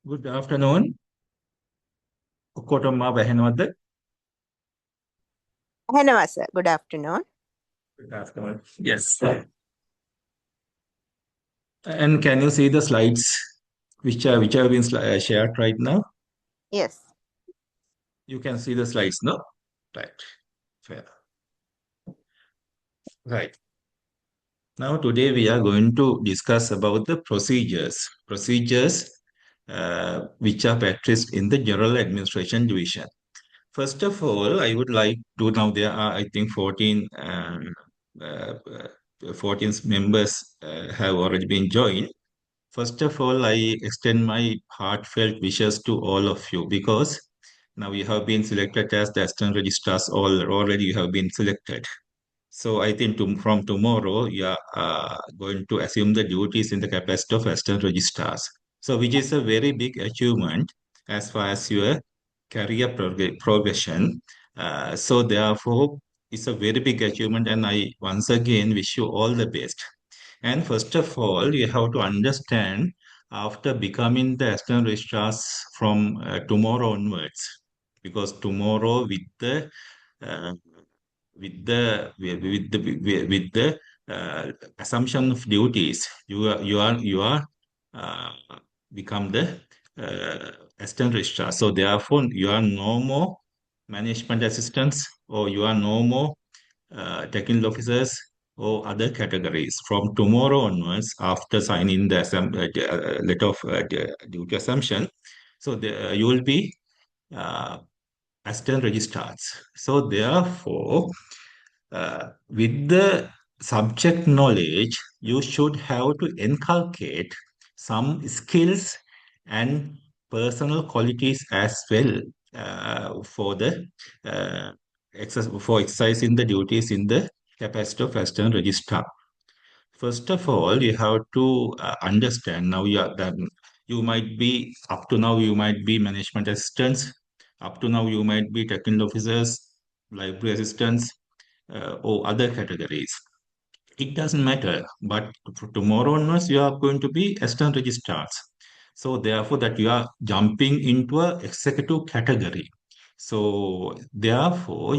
Good afternoon. ඔක්කොටම වැහෙනවද? Henava sir, good afternoon. Good afternoon. Yes. And can you see the slides which have been shared right now? Yes. You can see the slides, no? Right. Fair. Right. Now today we are going to discuss about the procedures which are practiced in the General Administration Division. First of all, I would like to now there are I think 14 members have already been joined. First of all, I extend my heartfelt wishes to all of you because now you have been selected as the assistant registrars. Already you have been selected. So I think from tomorrow you are going to assume the duties in the capacity of assistant registrars. So which is a very big achievement as far as your career progression. So therefore, it's a very big achievement, and I once again wish you all the best. And first of all, you have to understand after becoming the external registrars from tomorrow onwards, because tomorrow uh, with the assumption of duties, you are uh, become the external registrar. So therefore, you are no more management assistants, or you are no more technical officers or other categories. From tomorrow onwards, after signing the letter of duty assumption, so you will be uh, assistant registrars. So therefore, with the subject knowledge, you should have to inculcate some skills and personal qualities as well for the for exercising the duties in the capacity of assistant registrar. First of all, you have to understand now you might be up to now you might be management assistants, up to now you might be technical officers, library assistants, or other categories. It doesn't matter, but tomorrow onwards you are going to be assistant registrars. So therefore, that you are jumping into a executive category. So therefore, uh,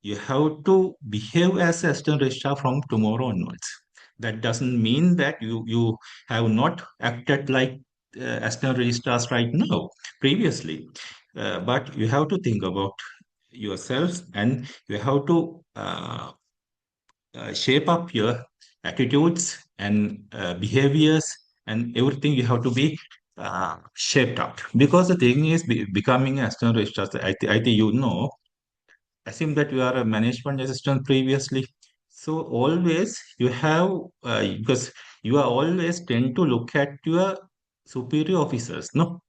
you have to behave as assistant registrar from tomorrow onwards. That doesn't mean that you have not acted like assistant registrars right now previously, but you have to think about yourselves, and you have to shape up your attitudes and behaviors, and everything you have to be shaped up, because the thing is becoming an external registrar. I think you know, assume that you are a management assistant previously, so always you have because you are always tend to look at your superior officers, no?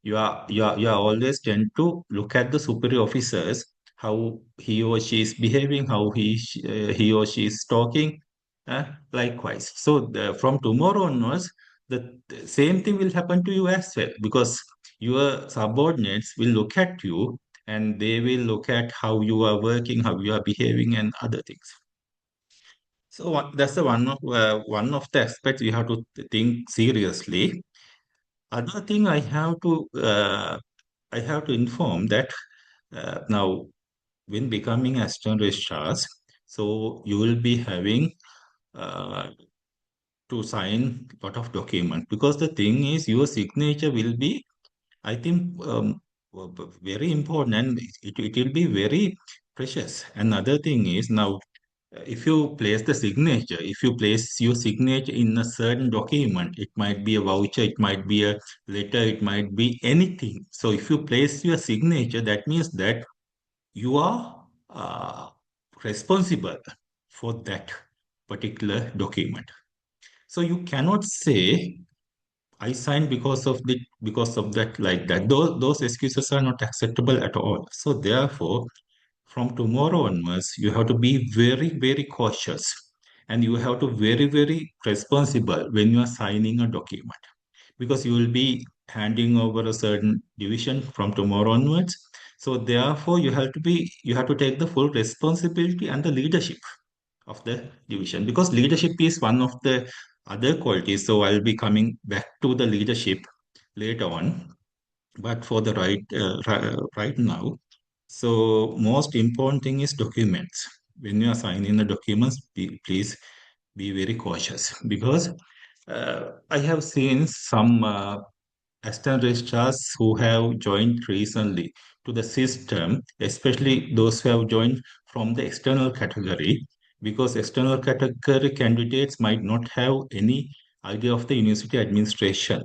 You are always tend to look at the superior officers, how he or she is behaving, how he or she is talking, likewise. So from tomorrow onwards, the same thing will happen to you as well, because your subordinates will look at you, and they will look at how you are working, how you are behaving, and other things. So that's the one of the aspects you have to think seriously. Other thing I have to inform that now when becoming assistant registrars, so you will be having uh, to sign a lot of documents, because the thing is your signature will be, I think, very important, and it will be very precious. Another thing is now, if you place the signature, if you place your signature in a certain document, it might be a voucher, it might be a letter, it might be anything. So if you place your signature, that means that you are responsible for that particular document. So you cannot say I signed because of that, like that. Those excuses are not acceptable at all. So therefore, from tomorrow onwards, you have to be very, very cautious, and you have to very responsible when you are signing a document, because you will be handing over a certain division from tomorrow onwards. So therefore, you have to take the full responsibility and the leadership of the division, because leadership is one of the other qualities. So I'll be coming back to the leadership later on. But for the right now, so most important thing is documents. When you are signing the documents, please be very cautious because I have seen some registrars who have joined recently to the system, especially those who have joined from the external category, because external category candidates might not have any idea of the university administration.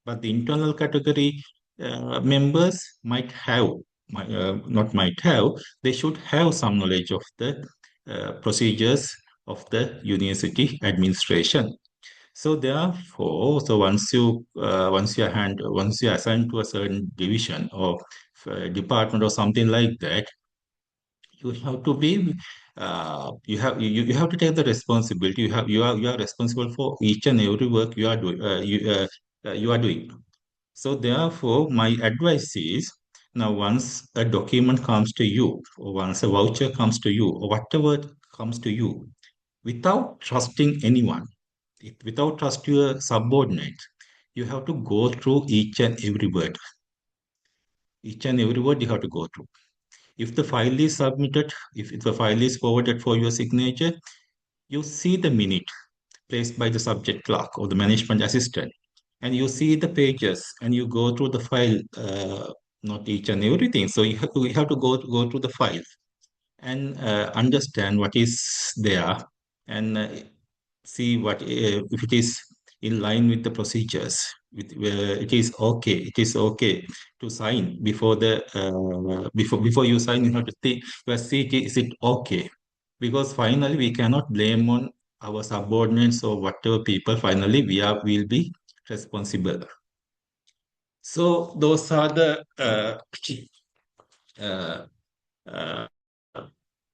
But the internal category members might have, not might have, they should have some knowledge of the procedures of the university administration. So therefore, so once you are assigned to a certain division or department or something like that, you have to be you have to take the responsibility. You are responsible for each and every work you are doing. So therefore, my advice is now once a document comes to you, or once a voucher comes to you, or whatever comes to you, without trusting anyone, without trust your subordinate, you have to go through each and every word. Each and every word you have to go through. If the file is submitted, if the file is forwarded for your signature, you see the minute placed by the subject clerk or the management assistant, and you see the pages and you go through the file, not each and everything. So you have to go through the file and understand what is there and see what if it is in line with the procedures. It is okay to sign before the before you sign. You have to see is it okay, because finally we cannot blame on our subordinates or whatever people. Finally, will be responsible. So those are the uh, uh,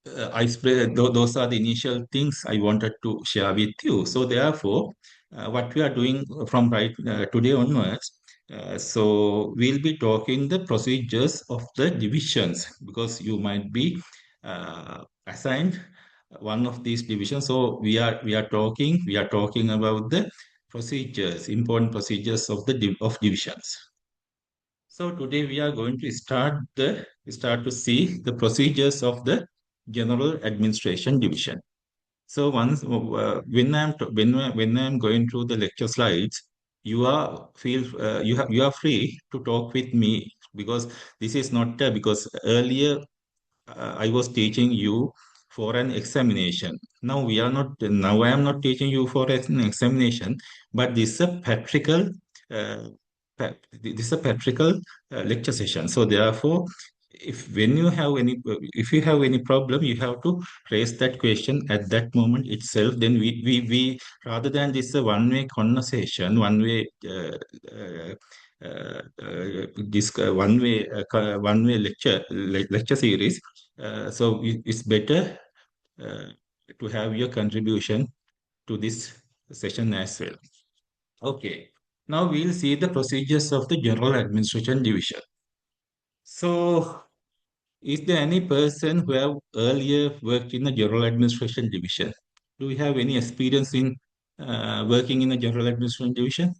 those are the initial things I wanted to share with you. So therefore, what we are doing from today onwards, so we'll be talking the procedures of the divisions, because you might be assigned one of these divisions. So we are talking about the procedures, important procedures of the of divisions. So today we are going to start to see the procedures of the General Administration Division. So once when I'm going through the lecture slides, you are free to talk with me, because this is not because earlier I was teaching you for an examination. Now we are not. Now I am not teaching you for an examination, but this is a practical. Uh, this is a practical lecture session. So therefore, if you have any problem, you have to raise that question at that moment itself. Then we rather than this a one-way conversation, one way lecture series. So it's better uh, to have your contribution to this session as well. Okay. Now we'll see the procedures of the General Administration Division. So, is there any person who have earlier worked in the General Administration Division? Do you have any experience in working in the General Administration Division?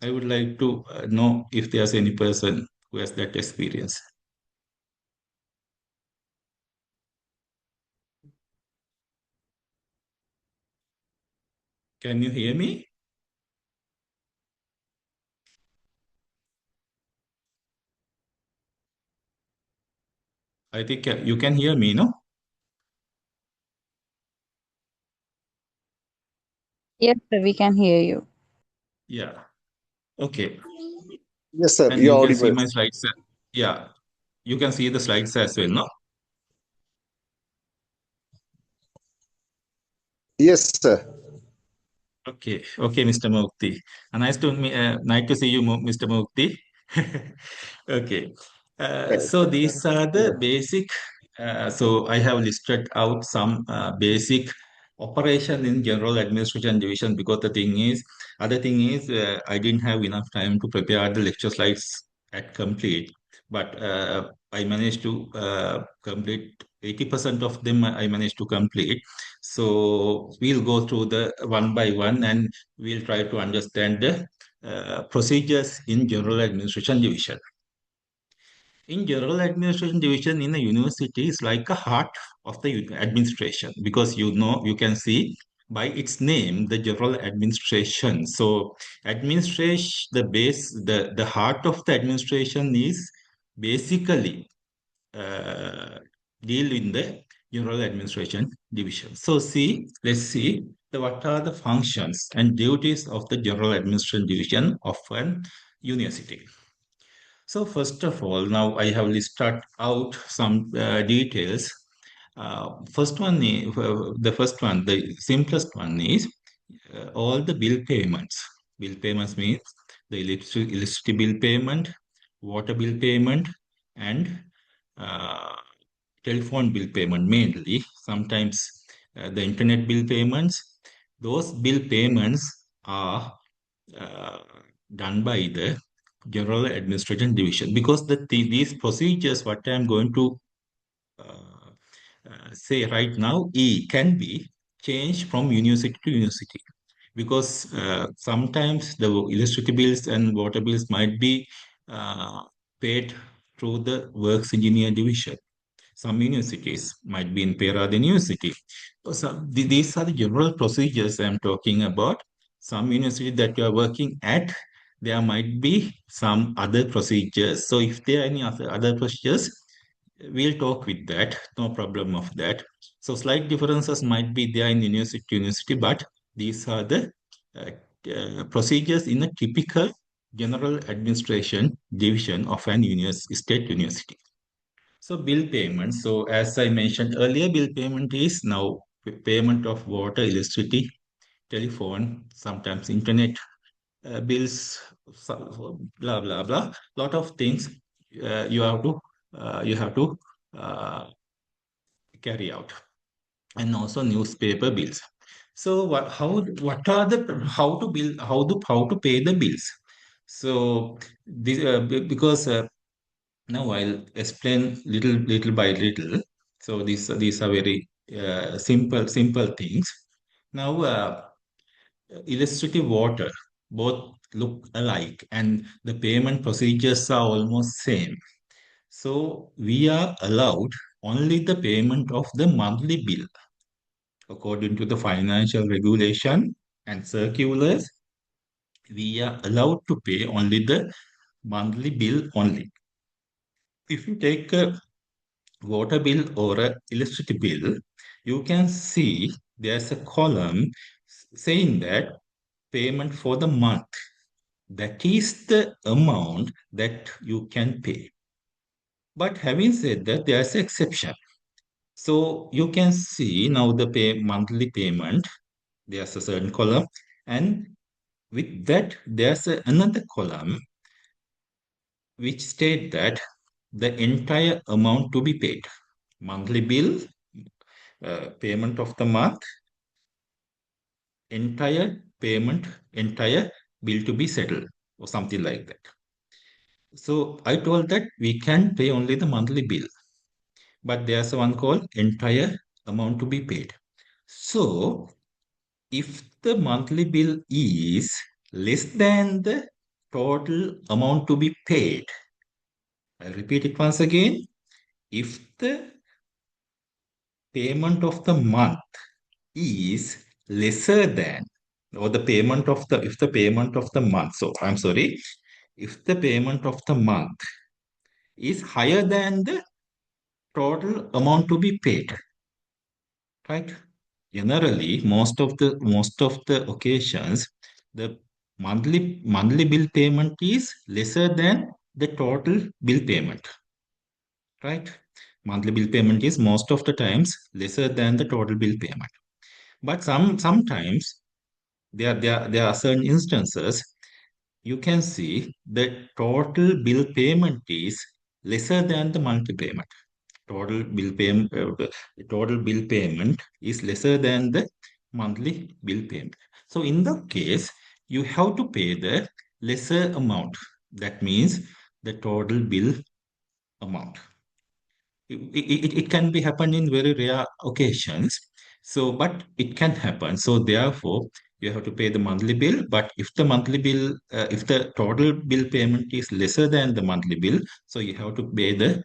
I would like to know if there's any person who has that experience. Can you hear me? I think you can hear me, no? Yes, sir, we can hear you. Yeah. Okay. Yes, sir. And You're you can see audible. my slides. Yeah. You can see the slides as well, no? Yes, sir. Okay, okay, Mr. Mukti. Nice to see you, Mr. Mukti. Okay. Right. So these are the basic. So I have listed out some basic operation in General Administration Division, because other thing is, I didn't have enough time to prepare the lecture slides at complete. But I managed to complete 80% of them. I managed to complete. So we'll go through the one by one, and we'll try to understand the procedures in General Administration Division. In General Administration Division in a university is like a heart of the administration, because you can see by its name the General Administration. So administration, the heart of the administration is basically uh, deal in the General Administration Division. So let's see what are the functions and duties of the General Administration Division of an university. So first of all, now I have listed out some details. The first one, the simplest one is all the bill payments. Bill payments means the electricity bill payment, water bill payment, and uh, telephone bill payment mainly. Sometimes the internet bill payments. Those bill payments are uh, done by the General Administration Division, because these procedures, what I'm going to uh, say right now, can be changed from university to university, because sometimes the electricity bills and water bills might be uh, paid through the Works Engineer Division. Some universities might be in Peradeniya University. So these are the general procedures I'm talking about. Some university that you are working at, there might be some other procedures. So if there are any other procedures, we'll talk with that. No problem of that. So slight differences might be there in university to university, but these are the uh, procedures in a typical general administration division of an state university. So bill payment. So as I mentioned earlier, bill payment is now payment of water, electricity, telephone, sometimes internet bills, blah blah blah. Lot of things you have to uh, carry out, and also newspaper bills. So what are the how to bill how to pay the bills? So this because now I'll explain little by little. So these are very simple things. Now electricity, water, both look alike, and the payment procedures are almost same. So we are allowed only the payment of the monthly bill according to the financial regulation and circulars. We are allowed to pay only the monthly bill only. If you take a water bill or a electricity bill, you can see there's a column saying that payment for the month. That is the amount that you can pay. But having said that, there's an exception. So you can see now the monthly payment. There's a certain column, and with that, there's another column which state that the entire amount to be paid. Monthly bill, payment of the month, entire bill to be settled, or something like that. So I told that we can pay only the monthly bill, but there's one called entire amount to be paid. So if the monthly bill is less than the total amount to be paid, I'll repeat it once again. If the payment of the month is lesser than, or the payment of the if the payment of the month, so I'm sorry, if the payment of the month is higher than the total amount to be paid, right? Generally, most of the occasions, the monthly bill payment is lesser than the total bill payment, right? Monthly bill payment is most of the times lesser than the total bill payment. But sometimes there are certain instances you can see the total bill payment is lesser than the monthly payment. Total bill payment is lesser than the monthly bill payment. So in that case, you have to pay the lesser amount. That means the total bill amount. it can be happen in very rare occasions. So, but it can happen. So, therefore, you have to pay the monthly bill. But if the monthly bill, if the total bill payment is lesser than the monthly bill, so you have to pay the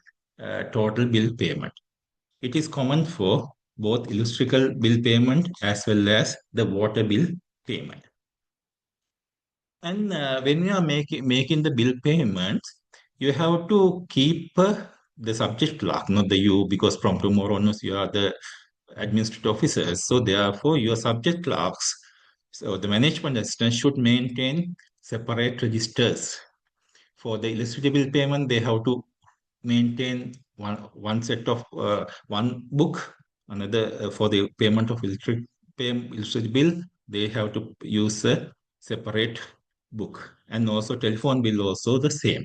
total bill payment. It is common for both electrical bill payment as well as the water bill payment. And when you are making the bill payments, you have to keep the subject clerk, not the you, because from tomorrow onwards you are the administrative officers. So therefore, your subject clerks, so the management assistant should maintain separate registers. For the electricity bill payment, they have to maintain one set of one book. Another for the payment of electricity bill, they have to use a separate book, and also telephone bill also the same.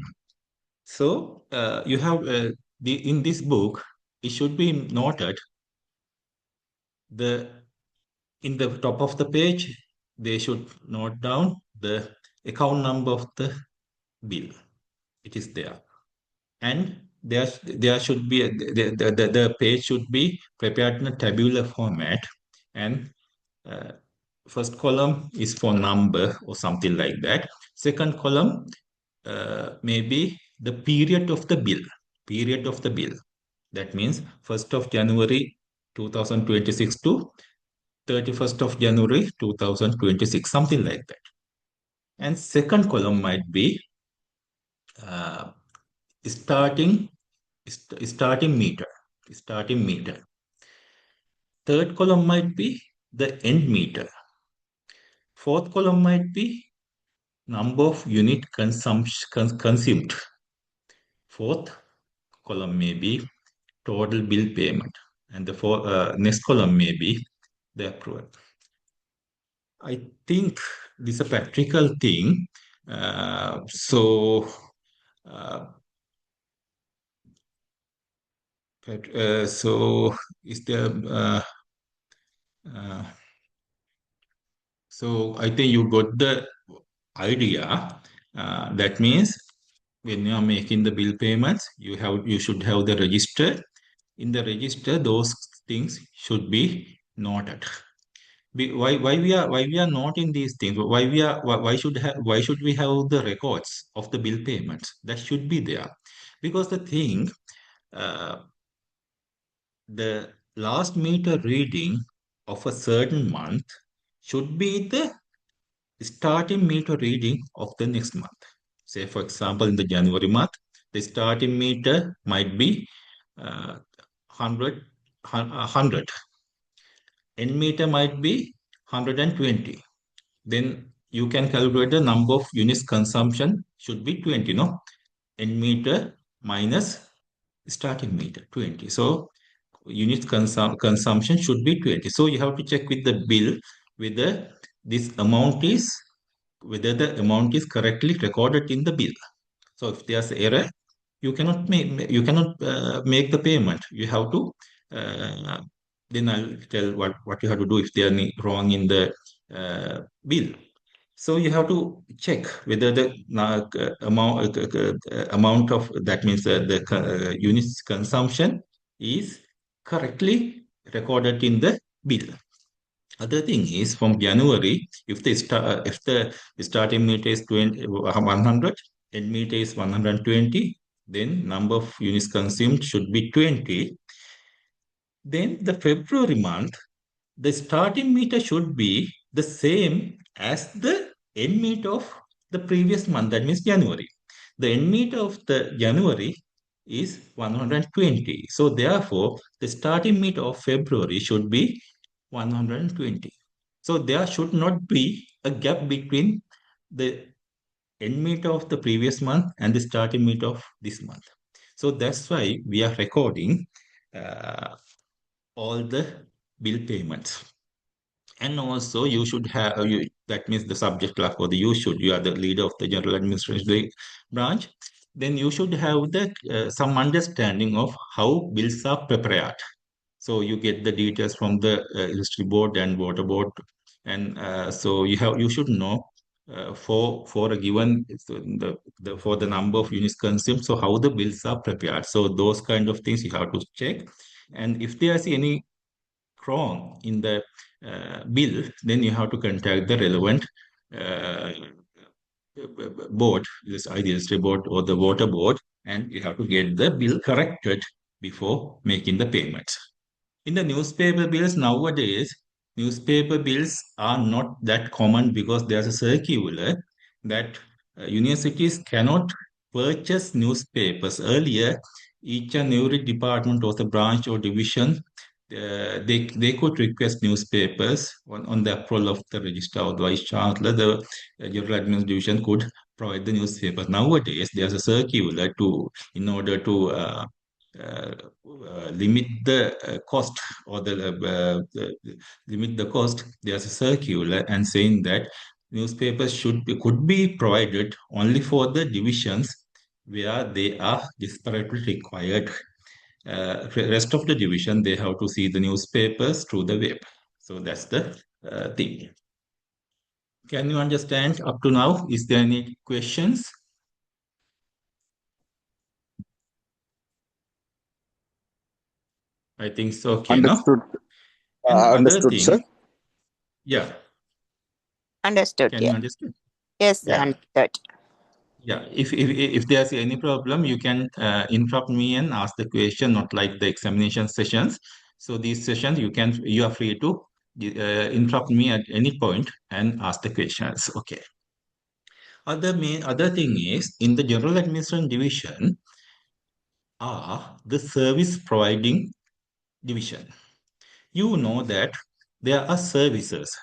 So you have the in this book, it should be noted the in the top of the page, they should note down the account number of the bill. It is there. And there should be the page should be prepared in a tabular format, and uh, first column is for number or something like that. Second column maybe the period of the bill. Period of the bill, that means 1st of January 2026 to 31st of January 2026, something like that. And second column might be uh, starting starting meter. Starting meter. Third column might be the end meter. Fourth column might be number of unit consumed. Fourth column may be total bill payment. And the next column may be the approval. I think this is a practical thing. So, uh, so is there? Uh, so I think you got the idea. That means when you are making the bill payments, you should have the register. In the register, those things should be noted. Why we are not in these things? Why should we have the records of the bill payments? That should be there, because the thing, uh, the last meter reading of a certain month should be the starting meter reading of the next month. Say, for example, in the January month, the starting meter might be 100, 100. End meter might be 120. Then you can calculate the number of units consumption should be 20, no? End meter minus starting meter, 20. So units consumption should be 20. So you have to check with the bill whether this amount is whether the amount is correctly recorded in the bill. So if there's error, you cannot make the payment. You have to uh, then I'll tell what you have to do if they are wrong in the bill. So you have to check whether the amount of, that means the units consumption is correctly recorded in the bill. Other thing is from January, if the starting meter is 100, end meter is 120, then number of units consumed should be 20. Then the February month, the starting meter should be the same as the end meter of the previous month, that means January. The end meter of the January is 120. So therefore, the starting meter of February should be 120. So there should not be a gap between the end meter of the previous month and the starting meter of this month. So that's why we are recording all the bill payments. And also you should have that means the subject clerk, or you are the leader of the general administration branch, then you should have the some understanding of how bills are prepared. So you get the details from the electricity board and water board, and so you should know for a given for the number of units consumed. So how the bills are prepared. So those kind of things you have to check. And if there's any wrong in the bill, then you have to contact the relevant uh, board, this ideal board or the water board, and you have to get the bill corrected before making the payment. In the newspaper bills nowadays, newspaper bills are not that common because there's a circular that universities cannot purchase newspapers. Earlier, each and every department or the branch or division, they could request newspapers on the approval of the registrar or the vice chancellor. The general administration could provide the newspapers. Nowadays, there's a circular to in order to uh, limit the cost or limit the cost. There's a circular and saying that newspapers could be provided only for the divisions where they are desperately required. Rest of the division they have to see the newspapers through the web. So that's the thing. Can you understand up to now? Is there any questions? I think it's okay, no? Understood. And other Understood, sir. thing, yeah, Understood. can you Yeah. understand? Yes, Yeah. understood. Yeah, if there's any problem, you can interrupt me and ask the question, not like the examination sessions. So these sessions, you are free to interrupt me at any point and ask the questions. Okay. Other thing is in the general administration division are the service providing division. You know that there are services,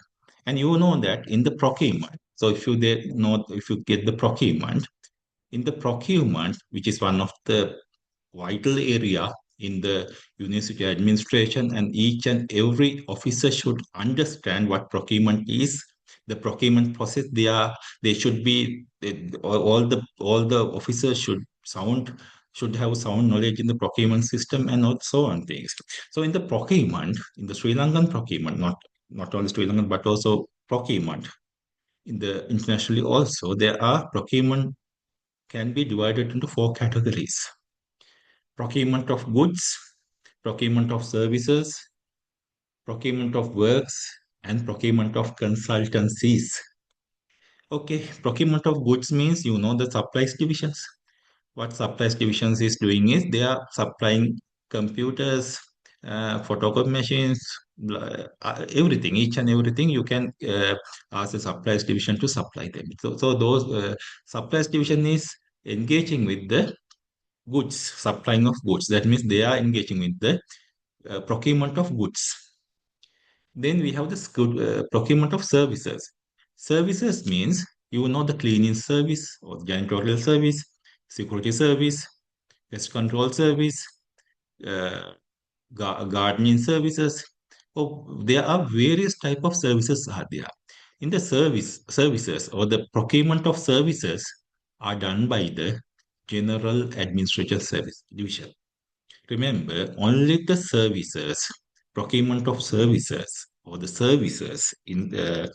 and you know that in the procurement. So if you get the procurement in the procurement, which is one of the vital area in the university administration, and each and every officer should understand what procurement is, the procurement process. They should be all the officers should have sound knowledge in the procurement system and so on things. So in the procurement, in the Sri Lankan procurement, not only Sri Lankan but also procurement in the internationally also, there are procurement can be divided into four categories: procurement of goods, procurement of services, procurement of works, and procurement of consultancies. Okay, procurement of goods means the supplies divisions. What supplies divisions is doing is they are supplying computers, photocopy machines, everything, each and everything you can ask the supplies division to supply them. So those supplies division is engaging with the goods, supplying of goods. That means they are engaging with the procurement of goods. Then we have this procurement of services. Services means the cleaning service or janitorial service, security service, pest control service, uh, gardening services. Oh, there are various type of services are there. In the services or the procurement of services are done by the General Administration Service Division. Remember, only the services, procurement of services, or the services in the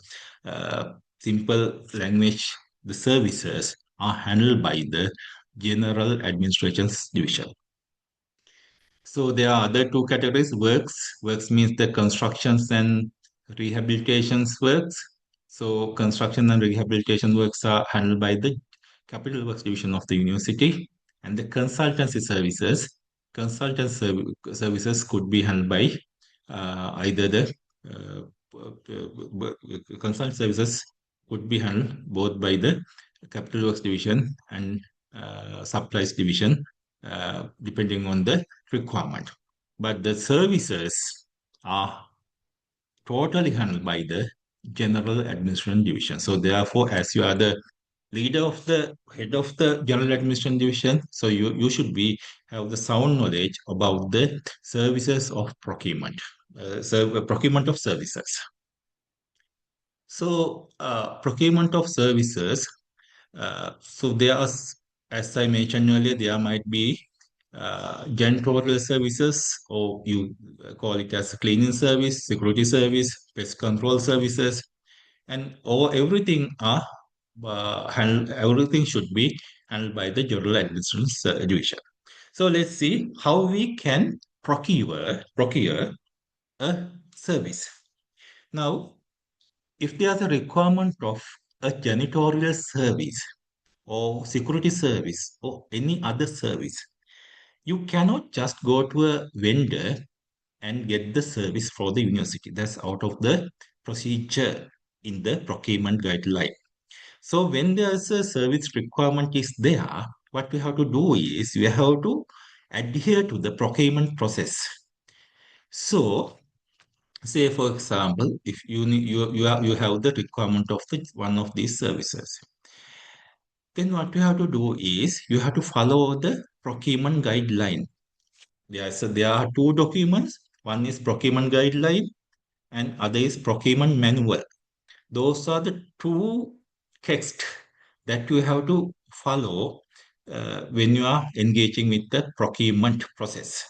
simple language, the services are handled by the General Administrations Division. So there are other two categories: works. Works means the constructions and rehabilitations works. So construction and rehabilitation works are handled by the Capital Works Division of the university. And the consultancy services, services could be handled by either the uh, consult services could be handled both by the Capital Works Division and Supplies Division, depending on the requirement. But the services are totally handled by the General Administration Division. So therefore, as you are the leader of the head of the General Administration Division, so you should have the sound knowledge about the services of procurement, procurement of services. So procurement of services. So there are, as I mentioned earlier, there might be janitorial services, or you call it as a cleaning service, security service, pest control services, and everything are everything should be handled by the General Administration Division. So let's see how we can procure a service. Now, if there's a requirement of a janitorial service or security service or any other service, you cannot just go to a vendor and get the service for the university. That's out of the procedure in the procurement guideline. So when there's a service requirement is there, what we have to do is we have to adhere to the procurement process. So say for example, if you need, you have the requirement of one of these services, then what you have to do is you have to follow the procurement guideline. There are two documents. One is procurement guideline and other is procurement manual. Those are the two texts that you have to follow when you are engaging with the procurement process,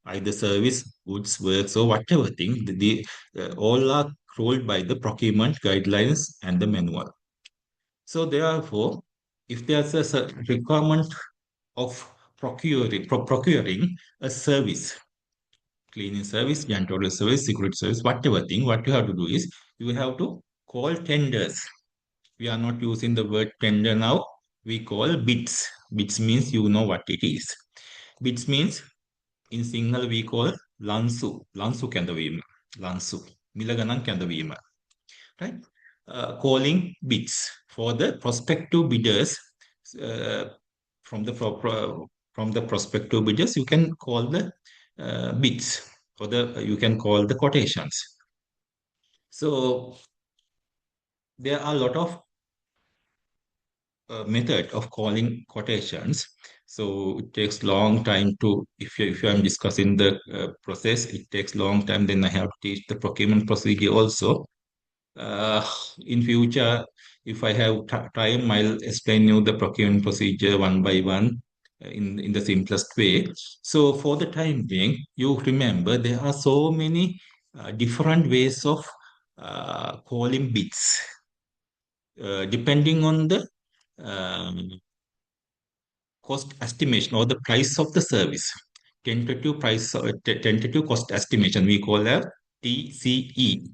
either service, goods, works, or whatever thing. All are ruled by the procurement guidelines and the manual. So therefore, if there's a requirement of procuring a service, cleaning service, janitorial service, security service, whatever thing, what you have to do is you have to call tenders. We are not using the word tender now. We call bids. Bids means you know what it is. Bids means in Sinhala we call lansu. Lansu කැඳවීම. Lansu. මිල ගණන් කැඳවීම. Right? Calling bids for the prospective bidders. Uh, from the prospective bidders, you can call the bids or you can call the quotations. So there are a lot of method of calling quotations. So it takes long time to, if I'm discussing the process, it takes long time. Then I have to teach the procurement procedure also. In future, if I have time, I'll explain you the procurement procedure one by one in the simplest way. So for the time being, you remember there are so many different ways of calling bids, depending on the um, cost estimation or the price of the service. Tentative cost estimation, we call a TCE,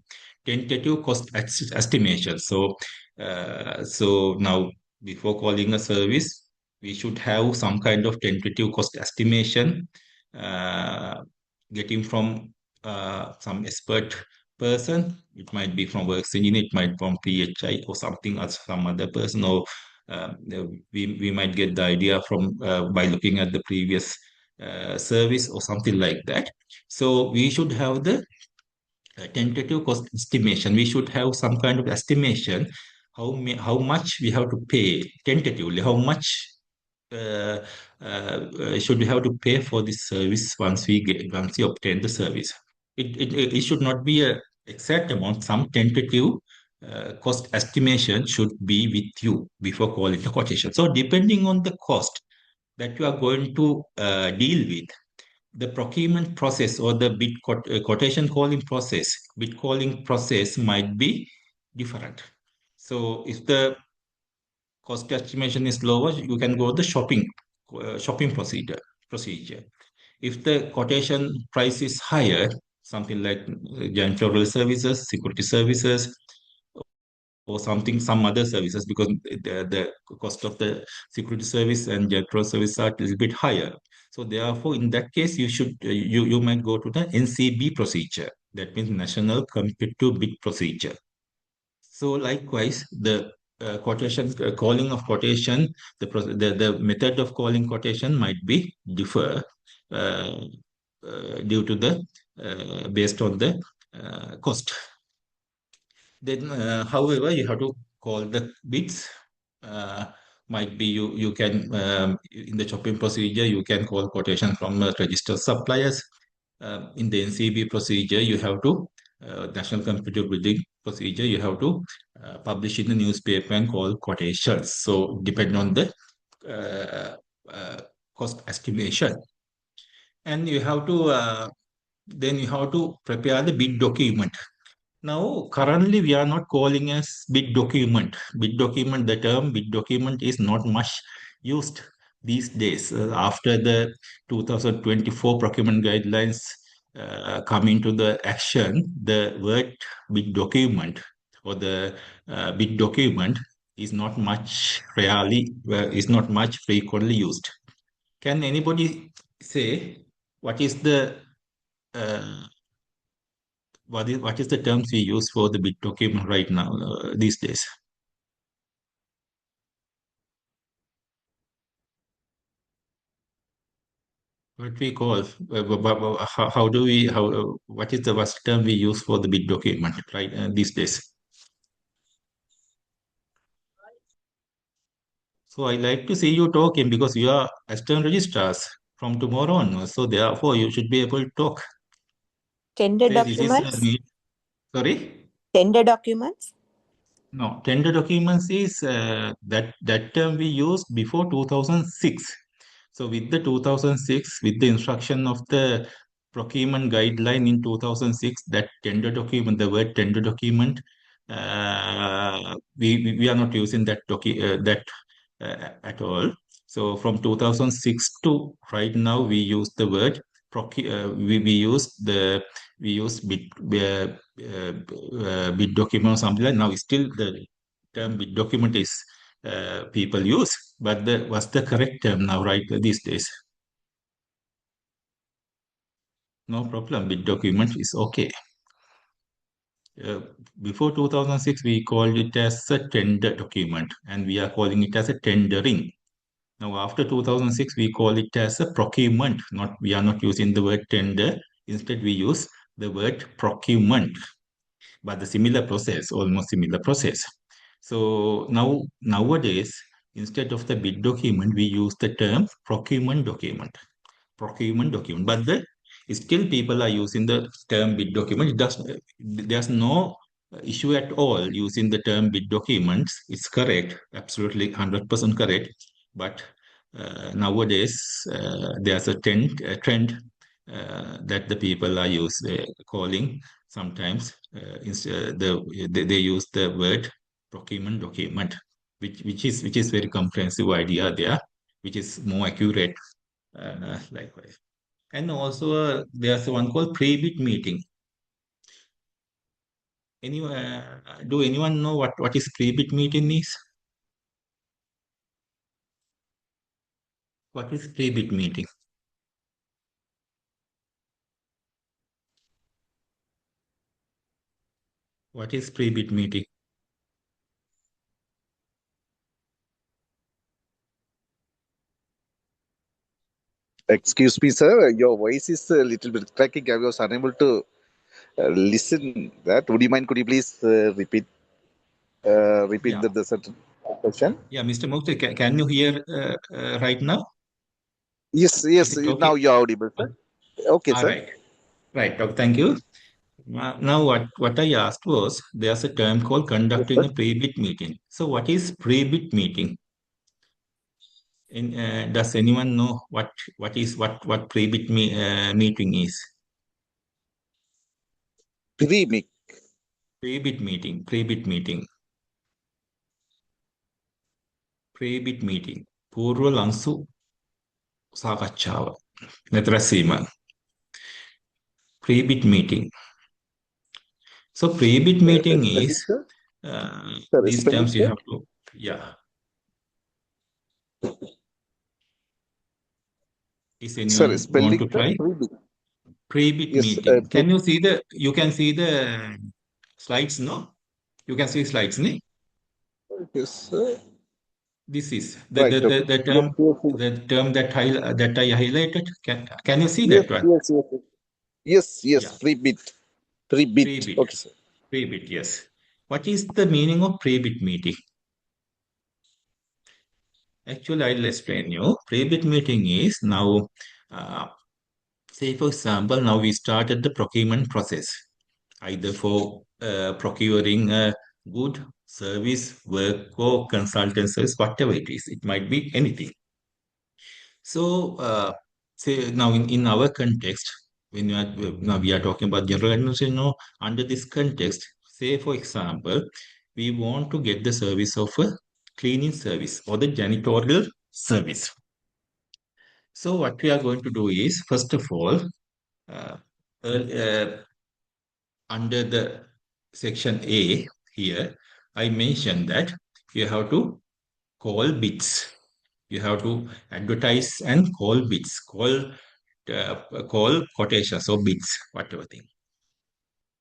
tentative cost estimation. So now before calling a service, we should have some kind of tentative cost estimation, uh, getting from some expert person. It might be from works engineer, it might from PHI or something else, some other person, or we might get the idea from by looking at the previous service or something like that. So we should have the tentative cost estimation. We should have some kind of estimation how much we have to pay tentatively, how much uh, should we have to pay for this service once we obtain the service. It should not be a exact amount. Some tentative cost estimation should be with you before calling the quotation. So depending on the cost that you are going to deal with, the procurement process or the quotation calling process, bid calling process might be different. So if the cost estimation is lower, you can go the shopping procedure. If the quotation price is higher, something like janitorial services, security services, or some other services, because the cost of the security service and janitorial service are a little bit higher. So therefore, in that case, you might go to the NCB procedure. That means National Competitive Bid Procedure. So likewise, the calling of quotation, the method of calling quotation might be differ uh, due to the based on the cost. Then, however, you have to call the bids. Uh, might be you can in the shopping procedure you can call quotation from registered suppliers. In the NCB procedure, you have to National Competitive Bidding Procedure. You have to publish in the newspaper and call quotations. So depend on the uh, uh, cost estimation, and you have to then you have to prepare the bid document. Now, currently, we are not calling as bid document. Bid document, the term bid document is not much used these days. After the 2024 procurement guidelines come into the action, the word bid document or the bid document is not much rarely, is not much frequently used. Can anybody say what is the uh, what is the terms we use for the bid document right now these days? What we call how do we how what is the first term we use for the bid document right these days? So I like to see you talking because you are assistant registrars from tomorrow on. So therefore you should be able to talk. Tender Say this is documents? sorry. Tender documents? No, tender documents is that term we used before 2006. So with the 2006, with the instruction of the procurement guideline in 2006, that tender document, the word tender document, we are not using that at all. So from 2006 to right now, we use the word we use bid document or something like. Now still the term bid document is people use, but what's the correct term now, right, these days? No problem. Bid document is okay. Uh, Before 2006, we called it as a tender document, and we are calling it as a tendering. Now, after 2006, we call it as a procurement. Not we are not using the word tender. Instead, we use the word procurement. But the similar process, almost similar process. So nowadays, instead of the bid document, we use the term procurement document. But still people are using the term bid document. There's no issue at all using the term bid documents. It's correct, absolutely 100% correct. But nowadays there's a trend that the people are calling sometimes they use the word procurement document, which is very comprehensive idea there, which is more accurate likewise. And also, there's one called pre-bid meeting. Do anyone know what is pre-bid meeting is? What is pre-bid meeting? What is pre-bid meeting? Excuse me, sir. Your voice is a little bit cracking. I was unable to listen that. Would you mind? Could you please repeat Yeah, the certain question? yeah, Mr. Mukti, can you hear right now? Yes, Is yes. it Now okay? you're audible, sir. Okay, All sir. right, right. Okay, thank you. Now, what I asked was there's a term called Yes, conducting sir. a pre-bid meeting. So, what is pre-bid meeting? Does anyone know what meeting is? Pre-mix. Pre-bid meeting, pre-bid meeting. పూర్వ లంసు సాකච්ඡාව. නැත්නම් රැස්වීම. Pre-bid meeting. So pre-bid meeting Spelling, is sir. Sir, these spelling, terms you sir. have to, yeah. Is Sir, anyone want spelling, to sir. try? Pre-mix. Pre-bid Yes. meeting. You can see the slides, no? You can see slides, no? Yes, sir. This is Right. Okay. the Yes, term yes, yes. that I highlighted. Can you see Yes, that one? yes, yes. Yes, yes. Yeah, Pre-bit. Pre-bit. pre-bid. Okay, sir. Pre-bid, yes. What is the meaning of pre-bid meeting? Actually, I'll explain you. Pre-bid meeting is now, uh, say for example, now we started the procurement process, either for procuring a good service, work, or consultancies, whatever it is. It might be anything. So, say now in our context, when now we are talking about general administration, under this context, Say, for example, we want to get the service of a cleaning service or the janitorial service. So what we are going to do is, first of all, uh, uh, under the section A here, I mentioned that you have to call bits. You have to advertise and call bits, call quotations or bits, whatever thing.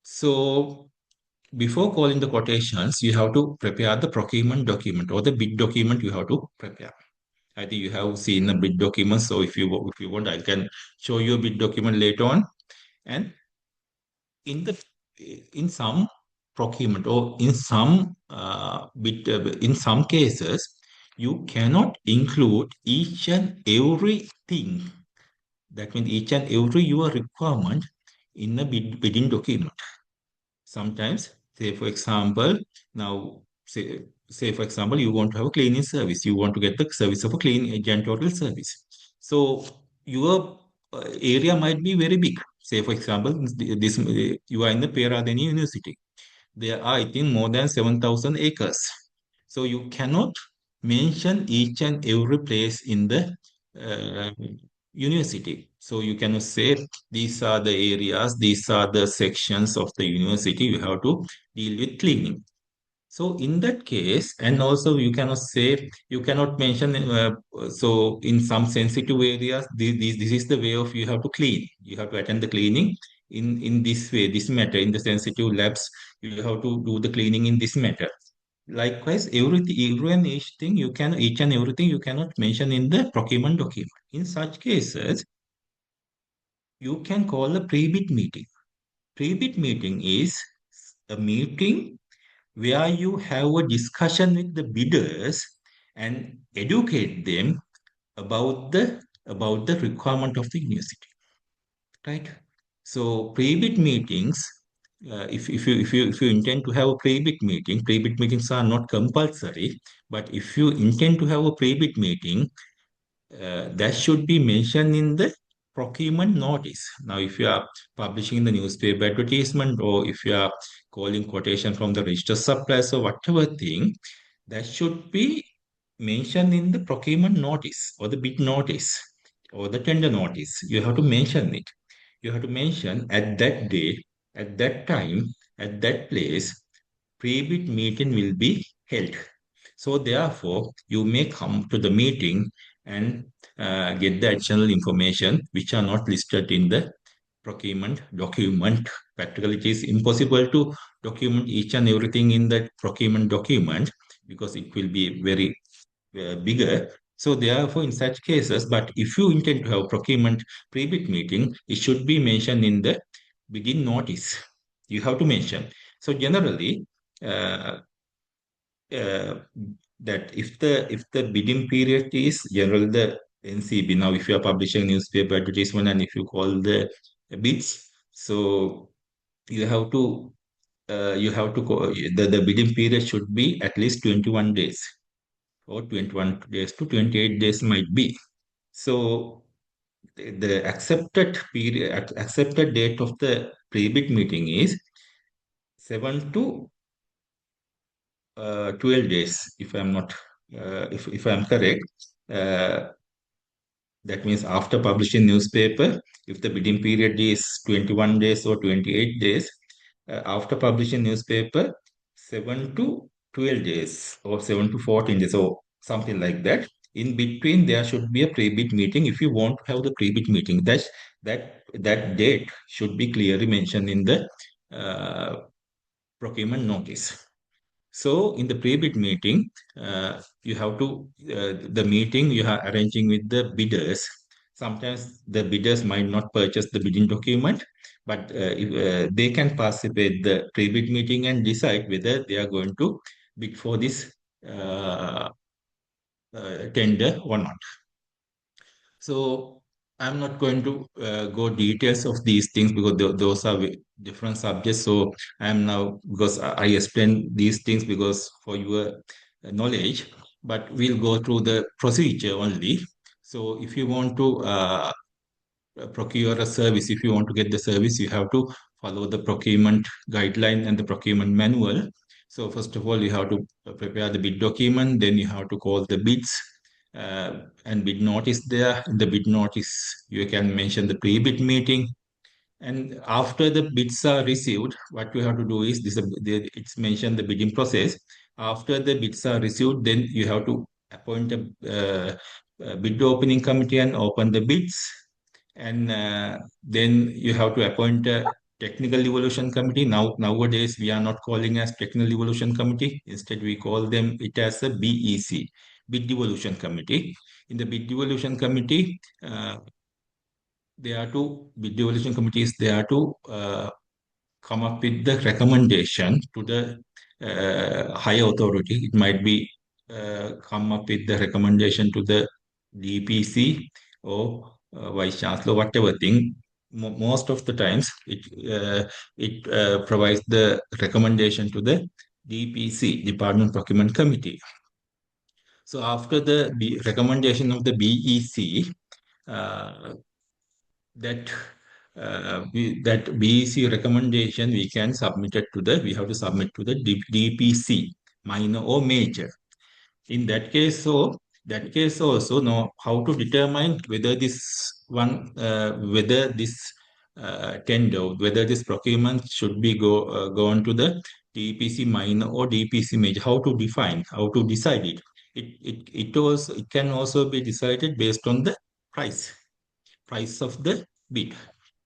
So before calling the quotations, you have to prepare the procurement document or the bid document you have to prepare. I think you have seen a bid document. So if you want, I can show you a bid document later on. And in the in some procurement or in some in some cases, you cannot include each and everything. That means each and every your requirement in a bidding document. Sometimes, say for example, now say for example, you want to have a cleaning service. You want to get the service of a clean janitorial service. So your area might be very big. Say for example, this you are in the Peradeniya University. There are, I think, more than 7,000 acres. So you cannot mention each and every place in the uh, university. So you cannot say these are the areas, these are the sections of the university you have to deal with cleaning. So in that case, and also you cannot say, you cannot mention, so in some sensitive areas, this is the way of you have to clean. You have to attend the cleaning in this way, this matter. In the sensitive labs, you have to do the cleaning in this matter. Likewise, every and each thing you can, each and everything you cannot mention in the procurement document. In such cases, you can call a pre-bid meeting. Pre-bid meeting is a meeting where you have a discussion with the bidders and educate them about the requirement of the university, right? So pre-bid meetings, if you intend to have a pre-bid meetings are not compulsory, but if you intend to have a pre-bid meeting, that should be mentioned in the procurement notice. Now, if you are publishing in the newspaper advertisement or if you are calling quotation from the registered suppliers or whatever thing, that should be mentioned in the procurement notice or the bid notice or the tender notice. You have to mention it. You have to mention at that day, at that time, at that place, pre-bid meeting will be held. So therefore, you may come to the meeting and get the additional information which are not listed in the procurement document. Practically, it is impossible to document each and everything in the procurement document because it will be very bigger. So therefore, in such cases, but if you intend to have procurement pre-bid meeting, it should be mentioned in the bidding notice. You have to mention. So generally, uh, uh, that if the bidding period is generally the NCB. Now, if you are publishing newspaper advertisement and if you call the bids, so you have to the bidding period should be at least 21 days or 21 days to 28 days might be. So the accepted date of the pre-bid meeting is 7 to 12 days, if I'm not, if I'm correct. Uh, that means after publishing newspaper, if the bidding period is 21 days or 28 days, after publishing newspaper, 7 to 12 days or 7 to 14 days or something like that. In between, there should be a pre-bid meeting if you want to have the pre-bid meeting. That date should be clearly mentioned in the procurement notice. So in the pre-bid meeting, you have to the meeting you are arranging with the bidders. Sometimes the bidders might not purchase the bidding document, but they can participate the pre-bid meeting and decide whether they are going to bid for this uh, tender or not. So I'm not going to go details of these things because those are different subjects. So I'm now because I explain these things because for your knowledge, but we'll go through the procedure only. So if you want to procure a service. If you want to get the service, you have to follow the procurement guideline and the procurement manual. So first of all, you have to prepare the bid document. Then you have to call the bids and bid notice there. In the bid notice, you can mention the pre-bid meeting. And after the bids are received, what you have to do is this. It's mentioned the bidding process. After the bids are received, then you have to appoint a bid opening committee and open the bids. And then you have to appoint a technical evaluation committee. Nowadays, we are not calling as technical evaluation committee. Instead, we call them it as a BEC, bid evaluation committee. In the bid evaluation committee, bid evaluation committees they are to come up with the recommendation to the higher authority. It might be come up with the recommendation to the DPC or vice chancellor, whatever thing. Most of the times, it provides the recommendation to the DPC, Department Procurement Committee. So after the recommendation of the BEC, uh, that that BEC recommendation we have to submit to the DPC, minor or major. In that case also know how to determine whether whether this procurement should be gone to the DPC minor or DPC major. How to decide it. It can also be decided based on the price of the bid.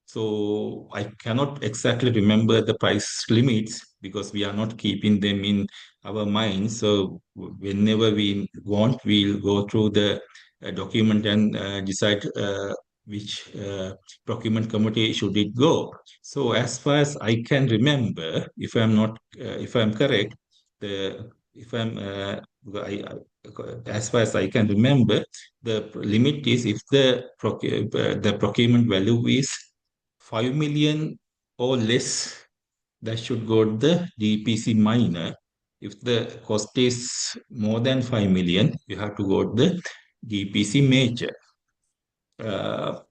So I cannot exactly remember the price limits because we are not keeping them in our mind. So whenever we want, we'll go through the document and decide which procurement committee should it go. So as far as I can remember, if I'm correct, the if I'm as far as I can remember, the limit is if the procurement value is 5 million or less, that should go to the DPC minor. If the cost is more than 5 million, you have to go to the DPC major.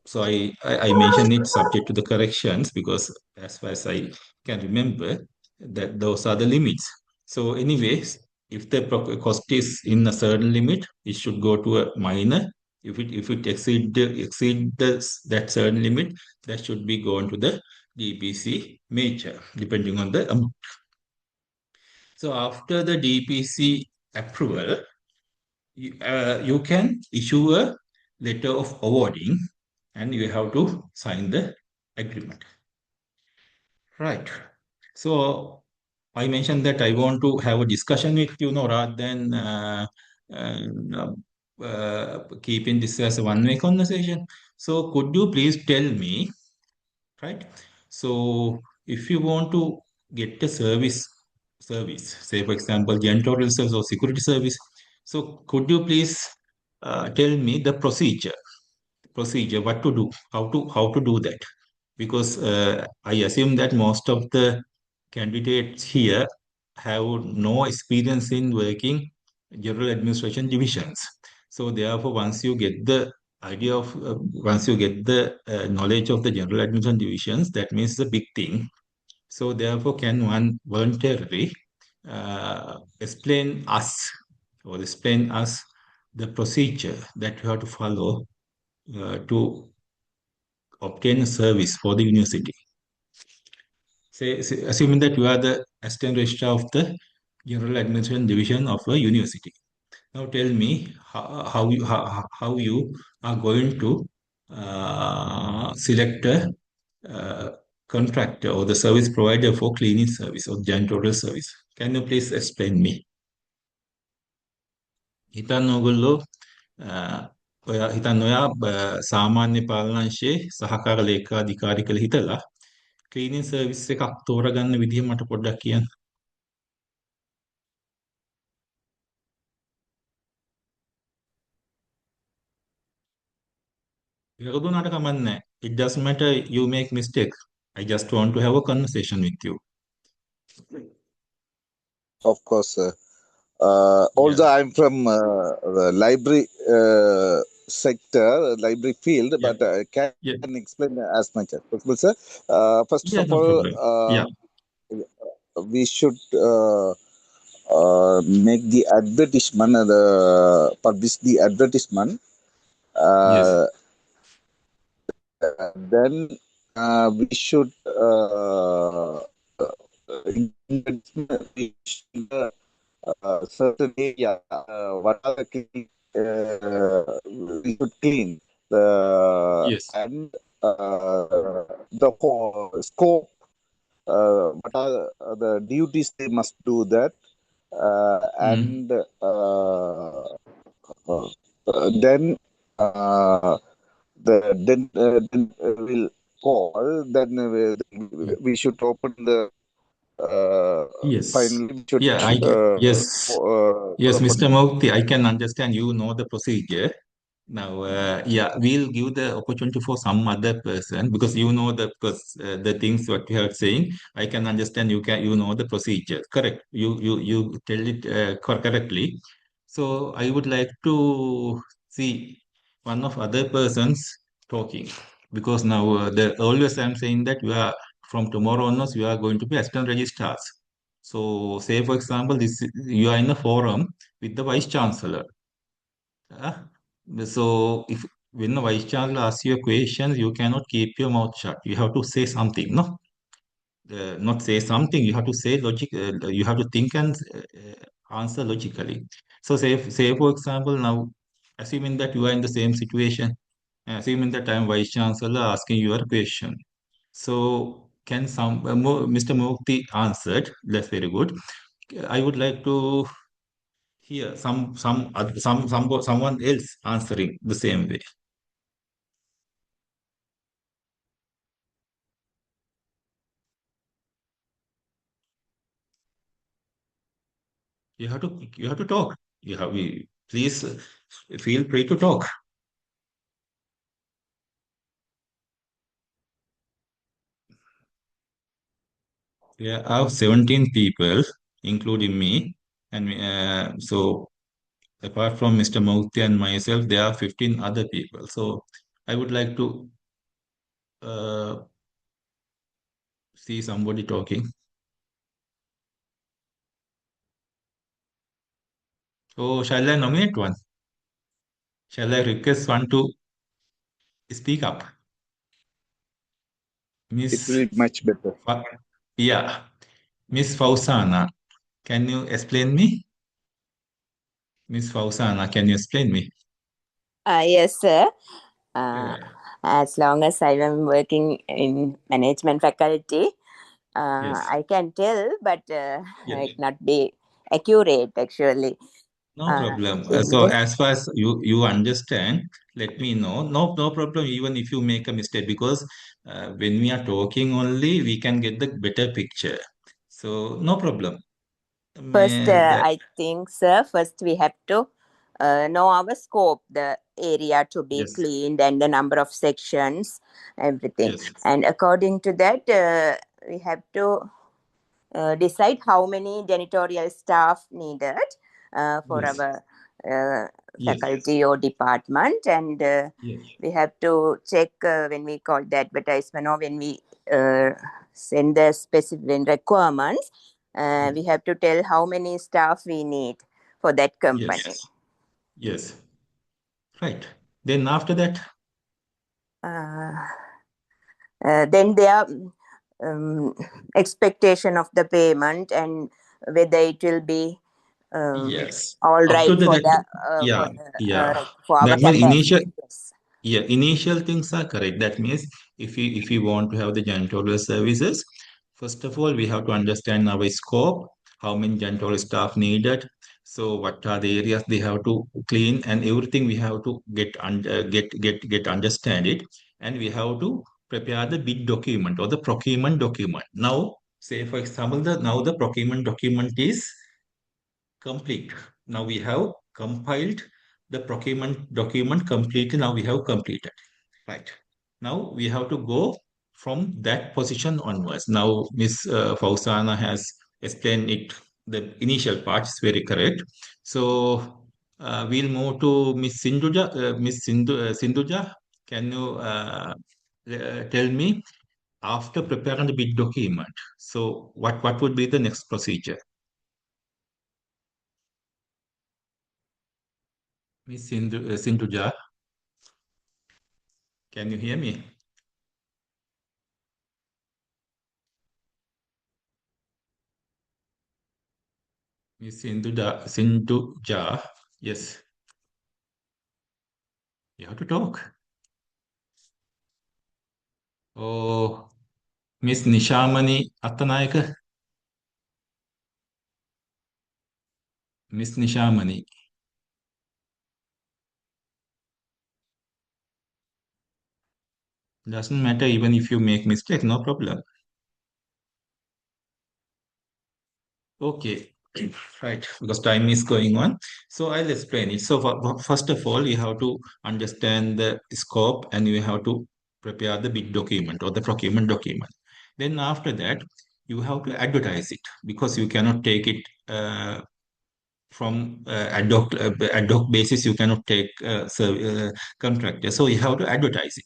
So I mentioned it subject to the corrections because as far as I can remember, that those are the limits. So anyways, if the cost is in a certain limit, it should go to a minor. If it exceed that certain limit, that should be going to the DPC major, depending on the amount. So after the DPC approval, you can issue a letter of awarding and you have to sign the agreement. Right. So I mentioned that I want to have a discussion with you, rather than uh, keeping this as a one-way conversation. So could you please tell me, right? So if you want to get a service, say for example, janitorial service or security service, so could you please tell me the procedure, what to do, how to do that? Because I assume that most of the candidates here have no experience in working general administration divisions. So therefore, once you get the knowledge of the general administration divisions, that means a big thing. So therefore, can one voluntarily explain us the procedure that you have to follow to obtain a service for the university? Assuming that you are the assistant registrar of the general administration division of a university. Now tell me how you are going to select a contractor or the service provider for cleaning service or janitorial service. Can you please explain me? හිතන්න ඔයගොල්ලෝ හිතන්න ඔයා සාමාන්‍ය පාලනංශයේ සහකාර ලේකාධිකාරි කියලා හිතලා cleaning service එකක් තෝරගන්න විදිහ මට පොඩ්ඩක් කියන්න. වැරදුනට කමන්නේ. It doesn't matter you make mistakes. I just want to have a conversation with you. Of course, sir. Although I'm from the library sector, library field, Yeah. but I can Yeah. explain as much as possible, sir. First Yeah. of No all, problem. Yeah. we should make the advertisement, publish the advertisement. Yes. Uh, then we should we should certain area. What are the clean, we should clean the Yes. and the whole scope. What are the duties they must do that, Mm. and then uh, then will call. Then we should open the Yes. finally we should Yeah. Yes. Yes, Mr. open. Mukti, I can understand you know the procedure. Now, yeah, we'll give the opportunity for some other person because you know the things what you are saying. I can understand you know the procedure. Correct. You tell it correctly. So I would like to see one of other persons talking because now the always I'm saying that you are from tomorrow onwards you are going to be assistant registrars. So say for example this you are in a forum with the vice chancellor. uh, so if when the vice chancellor asks you a question, you cannot keep your mouth shut. You have to say something, no? Not say something. You have to say logic. You have to think and answer logically. So say for example now, assuming that you are in the same situation, assuming that I am vice chancellor asking you a question. So can Mr. Mukti answered? That's very good. I would like to hear someone else answering the same way. You have to talk. Please feel free to talk. There are 17 people, including me, and so apart from Mr. Mukti and myself, there are 15 other people. So I would like to uh, see somebody talking. So shall I nominate one? Shall I request one to speak up? It Miss, will be much better. Fa- yeah, Miss Fausana, can you explain me? Miss Fausana, can you explain me? Yes, sir. Uh, Yeah. as long as I am working in management faculty, Yes. I can tell, but Yes. it not be accurate actually. No problem. In So this as far as you understand, let me know. No problem. Even if you make a mistake, because when we are talking only, we can get the better picture. So no problem. first, That I think, sir, first we have to know our scope, the area to be yes, cleaned, and the number of sections, everything. yes, And according to that, we have to decide how many janitorial staff needed for yes, our uh, yes, faculty or department, and yes, we have to check when we call the advertisement or when we uh, send the specific requirements. yes, We have to tell how many staff we need for that company. yes, yes. Right. Then after that, Uh, then there um, expectation of the payment and whether it will be yes. all Up to right the for that, the yeah, yeah. for our That means initial. capacity. Yes. Yeah, initial things are correct. That means if you want to have the janitorial services, first of all, we have to understand our scope, how many janitorial staff needed, so what are the areas they have to clean, and everything we have to get understand it, and we have to prepare the bid document or the procurement document. Now, say for example, the procurement document is complete. Now we have compiled the procurement document completely. Now we have completed. Right. Now we have to go from that position onwards. Now Miss Fausana has explained it. The initial part is very correct. So we'll move to Miss Sindhuja. Sindhuja, can you tell me after preparing the bid document? So, what would be the next procedure? Miss Sindhuja, can you hear me? Miss Sindhuja, yes, you have to talk. Oh, Miss Nishamani Attanayaka, Miss Nishamani. Doesn't matter even if you make mistake, no problem. Okay, right, because time is going on. So I'll explain it. So first of all, you have to understand the scope and you have to prepare the bid document or the procurement document. Then after that, you have to advertise it because you cannot take it from ad hoc basis. You cannot take contractor. So you have to advertise it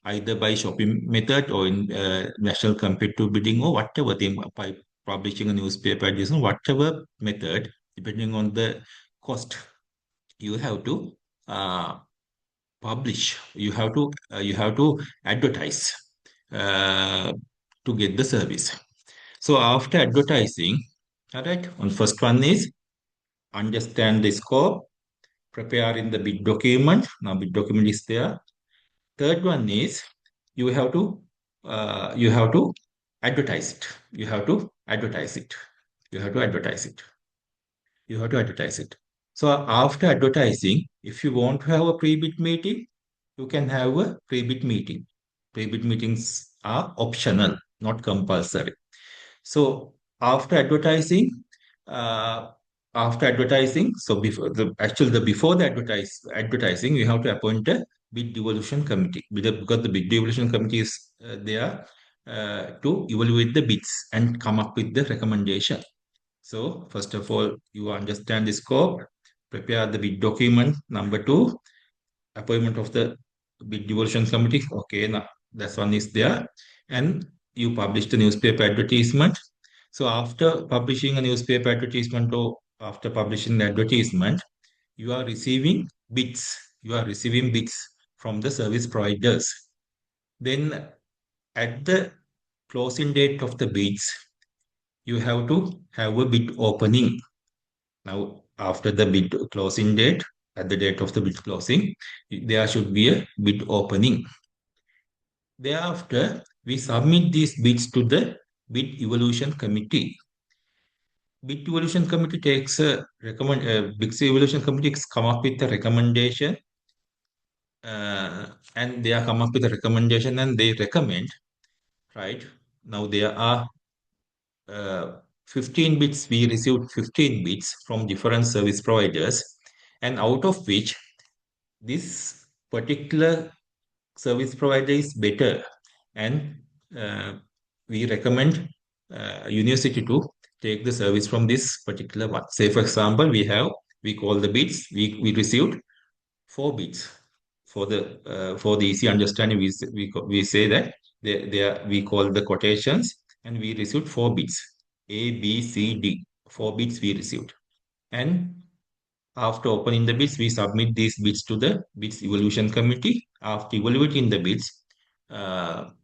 either by shopping method or in national competitive bidding or whatever thing by publishing a newspaper advertising, whatever method, depending on the cost, you have to uh, publish. You have to advertise uh, to get the service. So after advertising, all right, on first one is understand the scope, prepare in the bid document. Now bid document is there. Third one is you have to advertise it. You have to advertise it. You have to advertise it. You have to advertise it. So after advertising, if you want to have a pre-bid meeting, you can have a pre-bid meeting. Pre-bid meetings are optional, not compulsory. So uh, after advertising, so before the advertising, you have to appoint a bid devolution committee because the bid devolution committee is there to evaluate the bids and come up with the recommendation. So first of all, you understand the scope, prepare the bid document. Number two, appointment of the bid devolution committee. Okay, now that one is there, and you publish the newspaper advertisement. So after publishing a newspaper advertisement or after publishing the advertisement, you are receiving bids. You are receiving bids from the service providers. Then at the closing date of the bids, you have to have a bid opening. Now, after the bid closing date, at the date of the bid closing, there should be a bid opening. Thereafter, we submit these bids to the bid evaluation committee. Bid evaluation committee takes a recommend. Bid evaluation committee come up with a recommendation, and they are come up with a recommendation, and they recommend. Right now, there are 15 bids. We received 15 bids from different service providers, and out of which this particular service provider is better, and uh, we recommend university to take the service from this particular one. Say for example, we call the bids. We received 4 bids for the easy understanding. We say that we call the quotations, and we received 4 bids. A, B, C, D. 4 bids we received, and after opening the bids, we submit these bids to the bids evaluation committee. After evaluating the bids,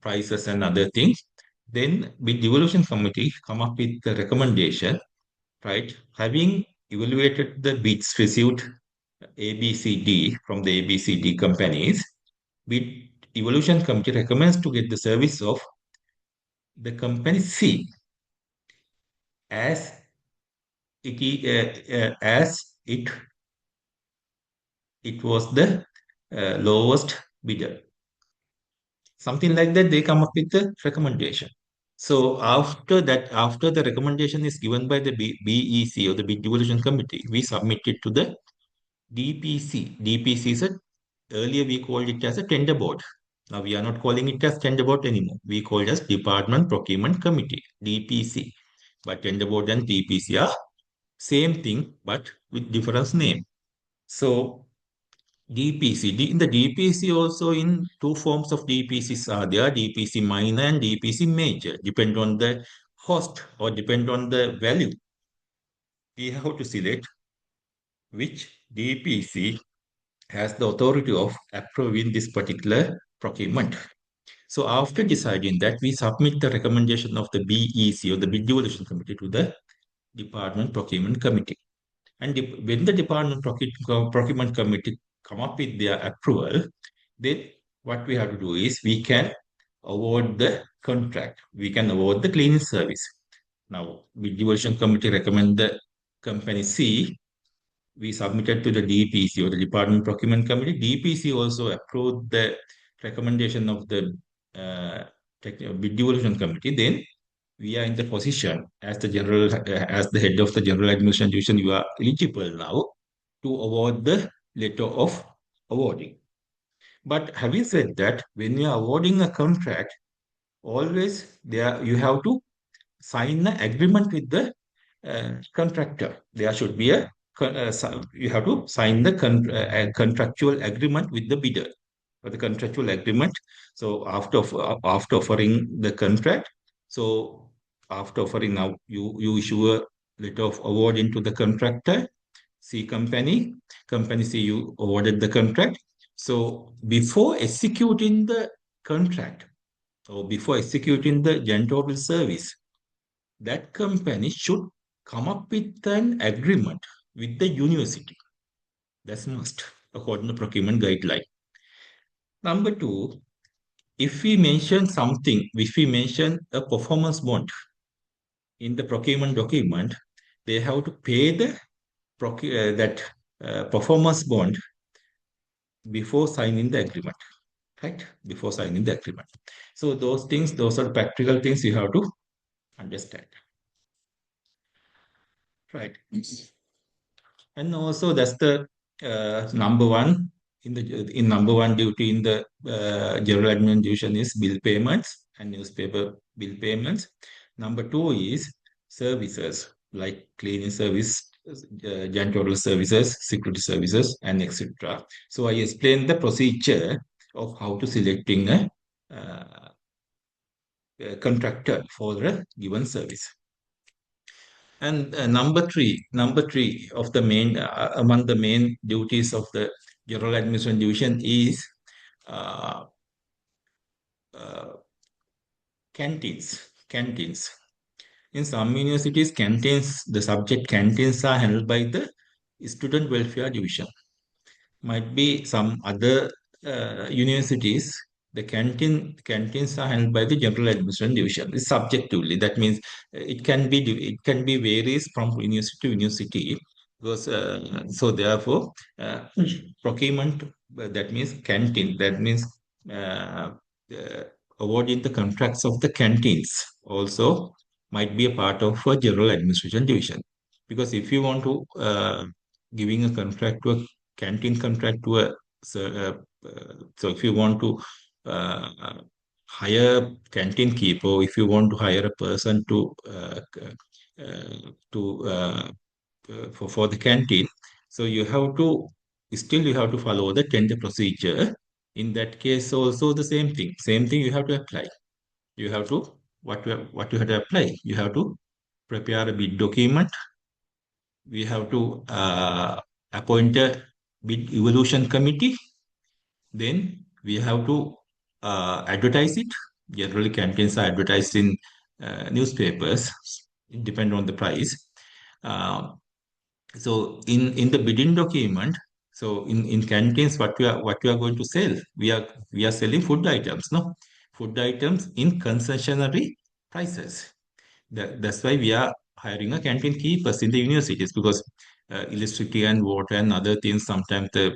prices and other things, then bid evaluation committee come up with the recommendation, right? Having evaluated the bids received ABCD from the ABCD companies, bid evaluation committee recommends to get the service of the company C as it was the lowest bidder. Something like that, they come up with the recommendation. So after that, after the recommendation is given by the BEC or the Bid Devolution Committee, we submit it to the DPC. DPC is earlier we called it as a tender board. Now we are not calling it as tender board anymore. We call it as Department Procurement Committee, DPC. But tender board and DPC are same thing, but with different name. So in the DPC also in two forms of DPCs are there, DPC minor and DPC major, depend on the host or depend on the value. We have to select which DPC has the authority of approving this particular procurement. So after deciding that, we submit the recommendation of the BEC or the Bid Evaluation Committee to the Department Procurement Committee. And when the Department Procurement Committee come up with their approval, then what we have to do is we can award the contract. We can award the cleaning service. Now, Bid Evaluation Committee recommend the company C. We submitted to the DPC or the Department Procurement Committee. DPC also approved the recommendation of the Bid Devolution Committee. Then we are in the position as as the head of the General Administration Division, you are eligible now to award the letter of awarding. But having said that, when you are awarding a contract, always there you have to sign an agreement with the contractor. There should be you have to sign the contractual agreement with the bidder or the contractual agreement. So after offering the contract, so after offering now you issue a letter of award into the contractor, C company, company C you awarded the contract. So before executing the contract or before executing the janitorial service, that company should come up with an agreement with the university. That's must, according to procurement guideline. Number two, if we mention something, if we mention a performance bond in the procurement document, they have to pay that performance bond before signing the agreement, right? Before signing the agreement. So those things, those are practical things you have to understand, right? And also that's the number one in number one duty in the general administration is bill payments and newspaper bill payments. Number two is services like cleaning service, janitorial services, security services, and etc. So I explained the procedure of how to selecting a contractor for a given service. And number three of the main among the main duties of the general administration division is uh, uh, canteens. Canteens. In some universities, canteens, the subject canteens are handled by the student welfare division. Might be some other universities, the canteens are handled by the general administration division. It's subjectively. That means it can be varies from university to university. Because so therefore procurement that means canteen, that means uh, uh, awarding the contracts of the canteens also might be a part of a general administration division. Because if you want to giving a contract to a canteen contract to a so, so if you want to uh, hire canteen keeper, if you want to hire a person to for the canteen, so you have to follow the tender procedure. In that case, also the same thing you have to apply. You have to what you have to apply. You have to prepare a bid document. We have to appoint a bid evaluation committee. Then we have to advertise it. Generally, canteens are advertised in newspapers. It depends on the price. Uh, so in the bidding document, so in canteens, what we are going to sell, we are selling food items, no, food items in concessionary prices. That's why we are hiring a canteen keepers in the universities because electricity and water and other things, sometimes the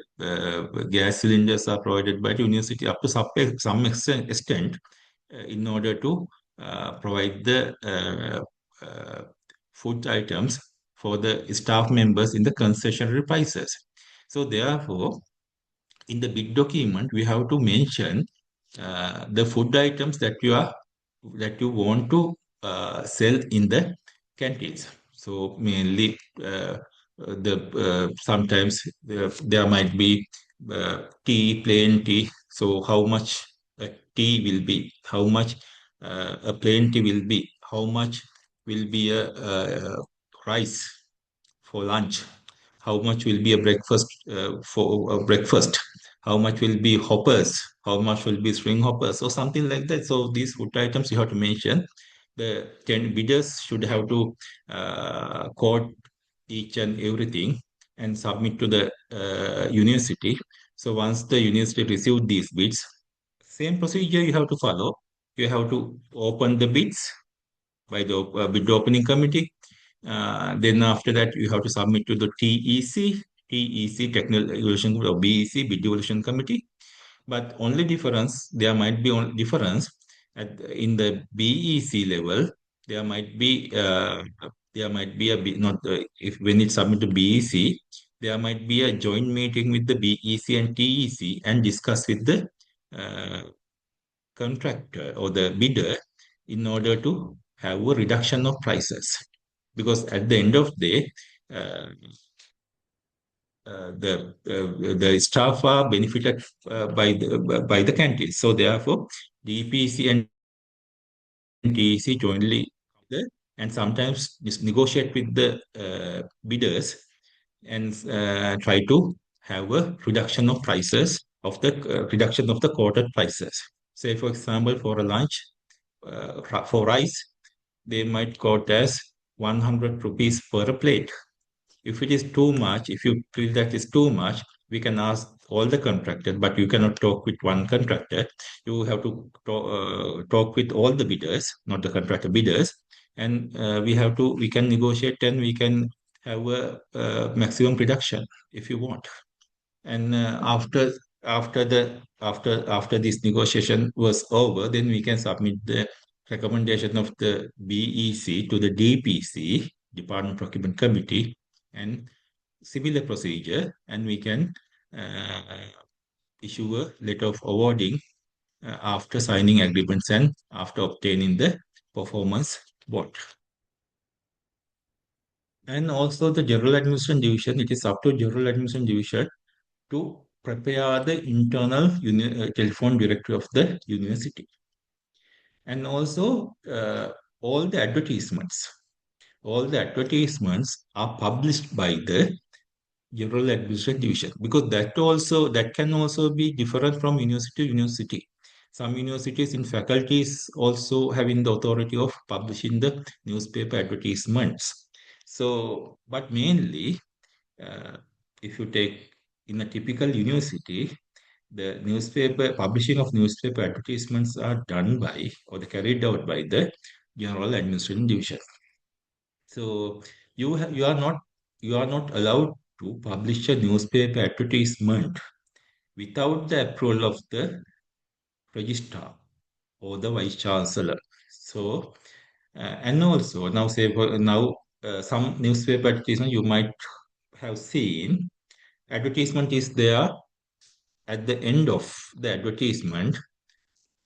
gas cylinders are provided by the university up to some extent in order to provide the food items for the staff members in the concessionary prices. So therefore, in the bid document, we have to mention the food items that you want to sell in the canteens. So mainly sometimes there might be tea, plain tea. So how much tea will be? How much a plain tea will be? How much will be a rice for lunch? How much will be a breakfast for a breakfast? How much will be hoppers? How much will be string hoppers or something like that? So these food items you have to mention. The 10 bidders should have to quote each and everything and submit to the university. So once the university receive these bids, same procedure you have to follow. You have to open the bids by the bid opening committee. Then after that, you have to submit to the TEC, Technical Evaluation or BEC, Bid Evaluation Committee. But only difference, there might be only difference in the BEC level. There might be a not if when it's submitted to BEC, there might be a joint meeting with the BEC and TEC and discuss with the uh, contractor or the bidder in order to have a reduction of prices. Because at the end of the day, uh, the staff are benefited by the canteen. So therefore, DPC and TEC jointly and sometimes negotiate with the bidders and try to have a reduction of prices of the reduction of the quoted prices. Say for example, for a lunch, for rice, they might quote as 100 rupees per plate. If it is too much, if you feel that is too much, we can ask all the contractors, but you cannot talk with one contractor. You have to talk with all the bidders, not the contractor bidders, and we can negotiate and we can have a maximum reduction if you want. And after this negotiation was over, then we can submit the recommendation of the BEC to the DPC, Department Procurement Committee, and similar procedure, and we can uh, issue a letter of awarding after signing agreements and after obtaining the performance bond. And also the General Administration Division, it is up to General Administration Division to prepare the internal telephone directory of the university. And also all the advertisements. All the advertisements are published by the General Administration Division because that can also be different from university to university. Some universities in faculties also having the authority of publishing the newspaper advertisements. So, but mainly, uh, if you take in a typical university, the newspaper publishing of newspaper advertisements are done by or carried out by the General Administration Division. So you are not allowed to publish a newspaper advertisement without the approval of the registrar or the vice chancellor. So and also now say for now some newspaper advertisement you might have seen advertisement is there at the end of the advertisement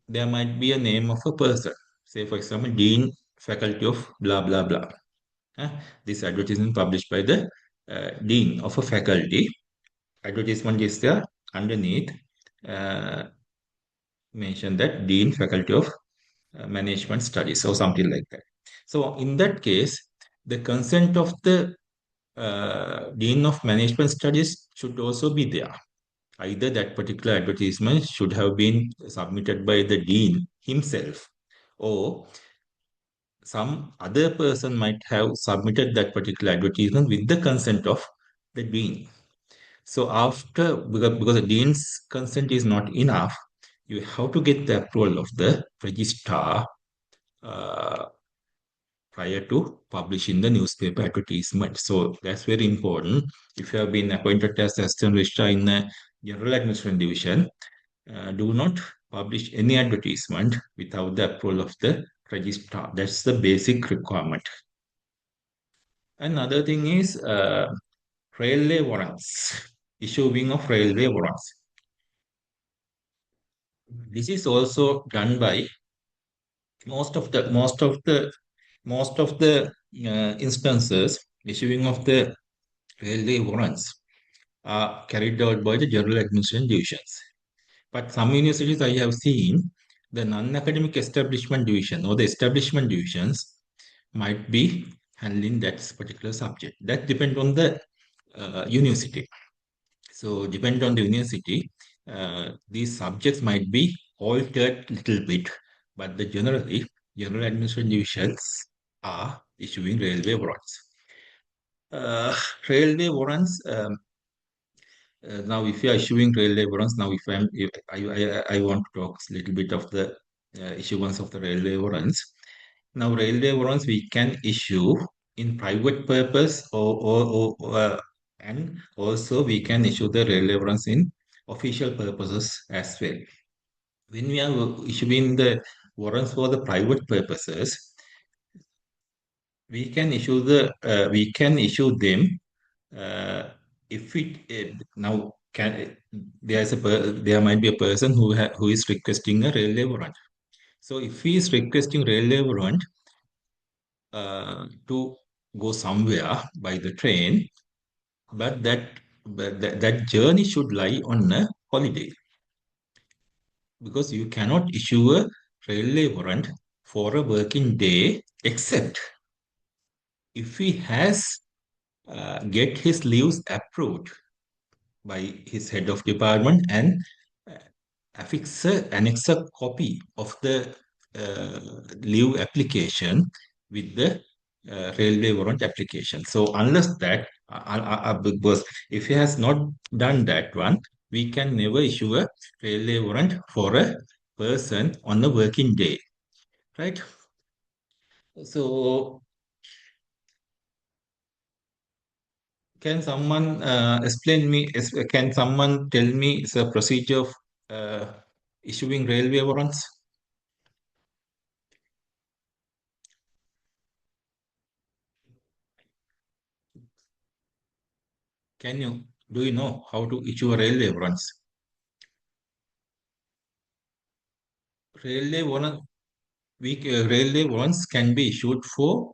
there might be a name of a person. Say, for example, Dean, Faculty of blah, blah, blah. Uh, this advertisement published by the Dean of a faculty. Advertisement is there underneath. Uh, mention that Dean, Faculty of Management Studies or something like that. So, in that case, the consent of the Dean of Management Studies should also be there. Either that particular advertisement should have been submitted by the dean himself, or some other person might have submitted that particular advertisement with the consent of the dean. So because the dean's consent is not enough, you have to get the approval of the registrar uh, prior to publishing the newspaper advertisement. So that's very important. If you have been appointed as assistant registrar in the General Administration Division, do not publish any advertisement without the approval of the registrar. That's the basic requirement. Another thing is railway warrants, issuing of railway warrants. This is also done by most of the instances issuing of the railway warrants are carried out by the general administration divisions. But some universities I have seen, the non-academic establishment division or the establishment divisions might be handling that particular subject. That depends on the university. So depend on the university, these subjects might be altered little bit, but generally general administration divisions are issuing railway warrants. Uh, Railway warrants. Now, if you are issuing railway warrants, now if I want to talk a little bit of the issuance of the railway warrants. Now, railway warrants we can issue in private purpose and also we can issue the railway warrants in official purposes as well. When we are issuing the warrants for the private purposes, we can issue them if it now can there might be a person who is requesting a railway warrant. So if he is requesting railway warrant to go somewhere by the train, but that journey should lie on a holiday because you cannot issue a railway warrant for a working day except if he has get his leaves approved by his head of department and uh, annex a copy of the leave application with the railway warrant application. So unless that, because if he has not done that one, we can never issue a railway warrant for a person on a working day, right? So can someone explain me? Can someone tell me the procedure of uh, issuing railway warrants? Do you know how to issue a railway warrants? Railway warrant, railway warrants can be issued for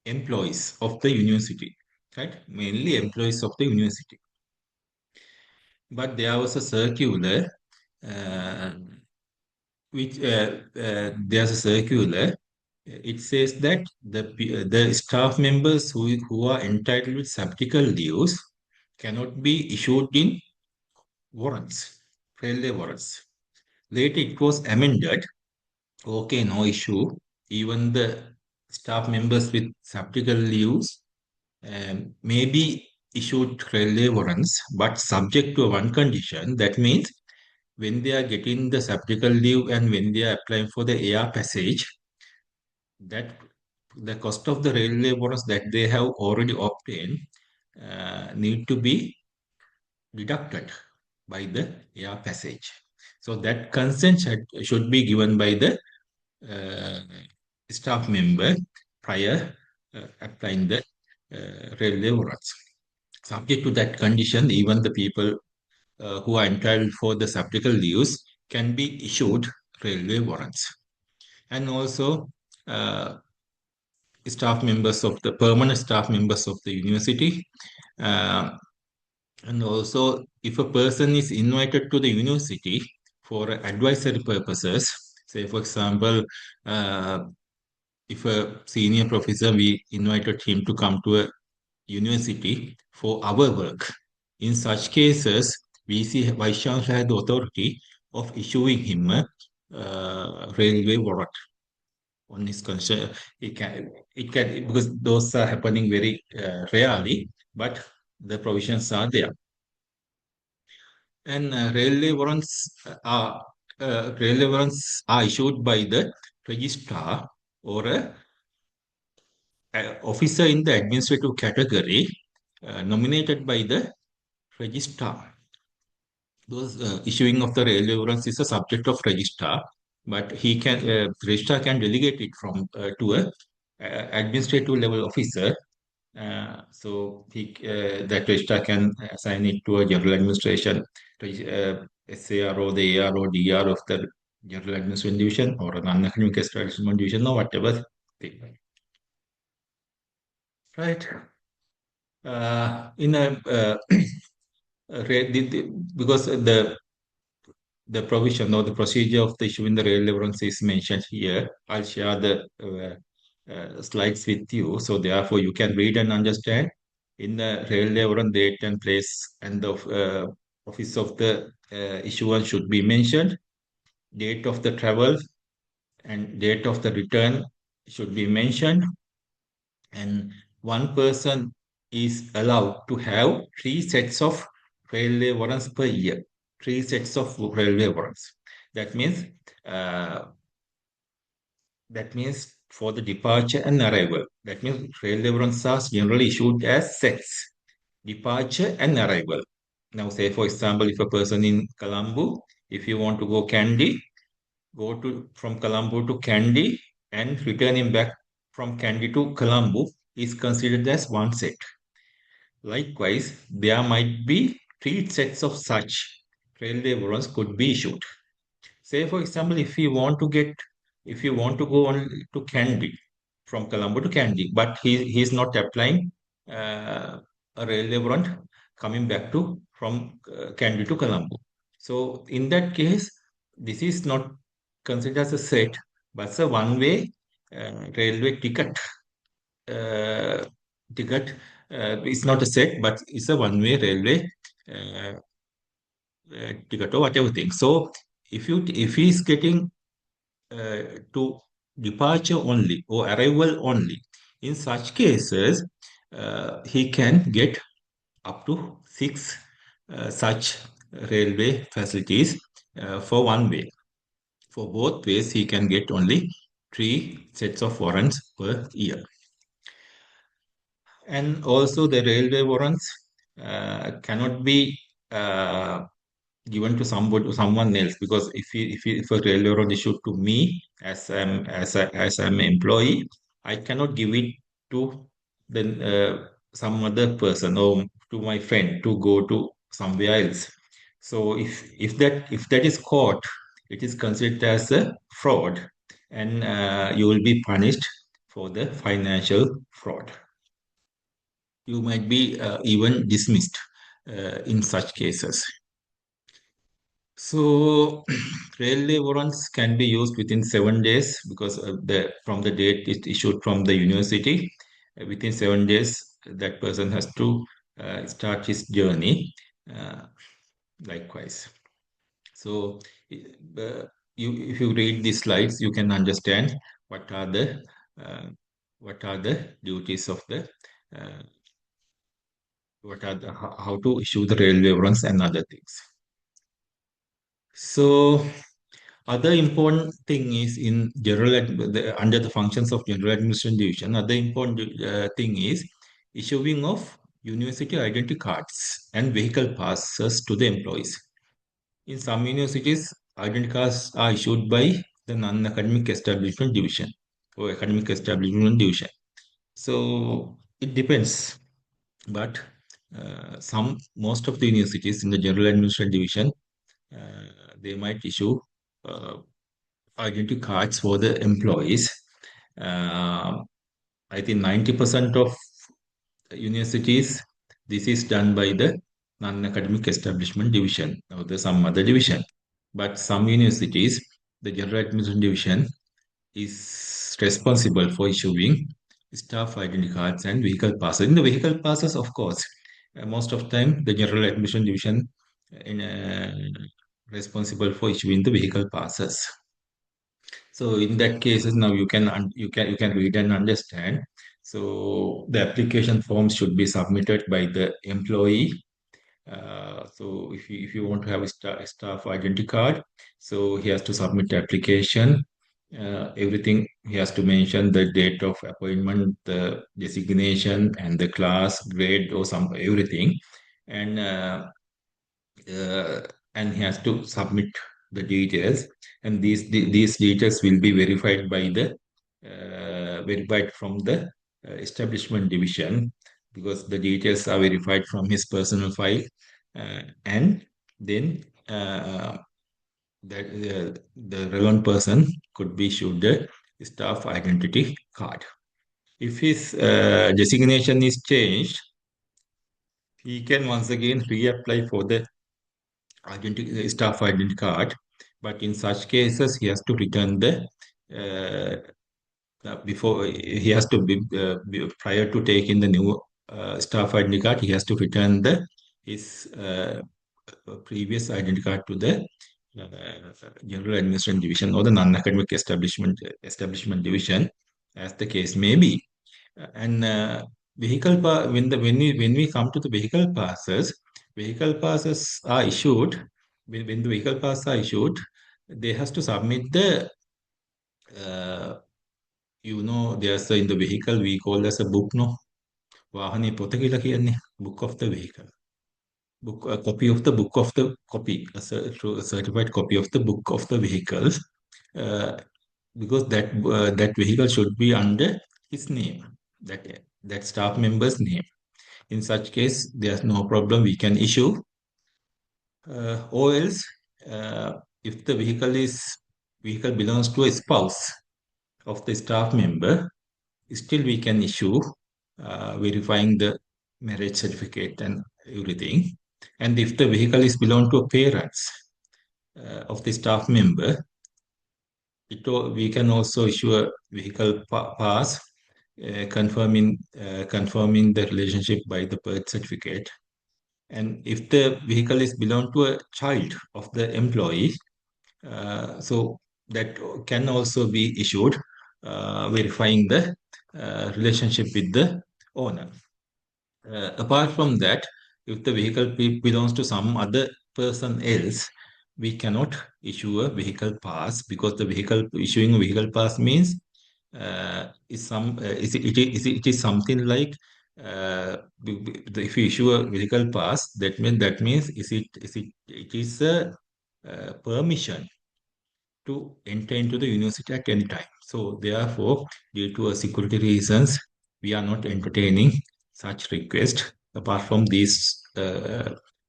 employees of the university, right? Mainly employees of the university. But there was a circular, uh, there's a circular. It says that the staff members who are entitled with sabbatical leaves cannot be issued in warrants, railway warrants. Later, it was amended. Okay, no issue. Even the staff members with sabbatical leaves may be issued railway warrants, but subject to one condition. That means when they are getting the sabbatical leave and when they are applying for the air passage, that the cost of the railway warrants that they have already obtained need to be deducted by the air passage. So that consent should be given by the uh, staff member prior applying the railway warrants. Subject to that condition, even the people who are entitled for the sabbatical leaves can be issued railway warrants. And also, uh, staff members of the permanent staff members of the university. Uh, and also, if a person is invited to the university for advisory purposes, say for example, if a senior professor we invited him to come to a university for our work, in such cases, VC Vice Chancellor had the authority of issuing him a railway warrant on his concern. It can because those are happening very rarely, but the provisions are there. And railway warrants are issued by the registrar or a officer in the administrative category nominated by the registrar. Those issuing of the railway warrants is a subject of registrar, but registrar can delegate it from to a administrative level officer. That registrar can assign it to a general administration, SARO, the ARO, DR of the general administration division, or a non-academic establishment division, or whatever thing. Right. In a because the provision or the procedure of the issuing the rail leverance is mentioned here. I'll share the slides with you, so therefore you can read and understand. In the rail leverance, date and place and the office of the issuer should be mentioned. Date of the travel and date of the return should be mentioned, and one person is allowed to have three sets of railway warrants per year. Three sets of railway warrants. That means uh, that means for the departure and arrival. That means railway warrants are generally issued as sets. Departure and arrival. Now, say for example, if a person in Colombo, if you want to go Kandy, go to from Colombo to Kandy and returning back from Kandy to Colombo is considered as one set. Likewise, there might be three sets of such railway warrants could be issued. Say, for example, if you want to go on to Kandy from Colombo to Kandy, but he's not applying a railway warrant coming back to from Kandy to Colombo. So in that case, this is not considered as a set, but it's a one-way railway uh, ticket. It's not a set, but it's a one-way railway uh, ticket or whatever thing. So if he's getting to departure only or arrival only, in such cases, he can get up to six such railway facilities for one way. For both ways, he can get only three sets of warrants per year. And also, the railway warrants cannot be given to somebody, someone else, because if a railway warrant issued to me as I'm an employee, I cannot give it to some other person or to my friend to go to somewhere else. So if that is caught, it is considered as a fraud, and you will be punished for the financial fraud. You might be even dismissed in such cases. So, railway warrants can be used within 7 days because from the date it issued from the university. Within 7 days, that person has to start his journey. Uh, Likewise. So, if you read these slides, you can understand what are the uh, duties of the uh, how to issue the railway warrants and other things. So, other important thing is in under the functions of general administration division. Other important thing is issuing of university identity cards and vehicle passes to the employees. In some universities, identity cards are issued by the non-academic establishment division or academic establishment division. So it depends, but most of the universities in the general administration division, they might issue uh, identity cards for the employees. Uh, I think 90% of universities, this is done by the non-academic establishment division or some other division. But some universities, the general administration division is responsible for issuing staff identity cards and vehicle passes. In the vehicle passes, of course, most of the time the general admission division in, responsible for issuing the vehicle passes. So in that cases, now you can read and understand. So the application form should be submitted by the employee. So if you want to have a staff identity card, so he has to submit the application. Everything he has to mention the date of appointment, the designation, and the class, grade, or some everything, and uh, and he has to submit the details, and these details will be verified from the establishment division, because the details are verified from his personal file, and then the relevant person could be issued the staff identity card. If his designation is changed, he can once again reapply for the staff identity card, but in such cases, he has to return the before he has to prior to taking the new staff identity card, he has to return the his previous identity card to the general administration division or the non-academic establishment division, as the case may be. And when we come to the vehicle passes are issued. When the vehicle passes are issued, they has to submit the uh, there's in the vehicle we call as a book, no? වාහනේ පොත කියලා කියන්නේ book of the vehicle. Book a copy of the book of the copy, a certified copy of the book of the vehicles, uh, because that vehicle should be under his name, that that staff member's name. In such case, there's no problem. We can issue, or else, if the vehicle belongs to a spouse of the staff member, still we can issue verifying the marriage certificate and everything. And if the vehicle is belong to a parents of the staff member, we can also issue a vehicle pass confirming the relationship by the birth certificate. And if the vehicle is belong to a child of the employee, so that can also be issued, verifying the relationship with the owner. Apart from that, if the vehicle belongs to some other person else, we cannot issue a vehicle pass, because the vehicle issuing a vehicle pass means it is something like, if you issue a vehicle pass, that means it is a permission to enter into the university at any time. So therefore, due to security reasons, we are not entertaining such request apart from these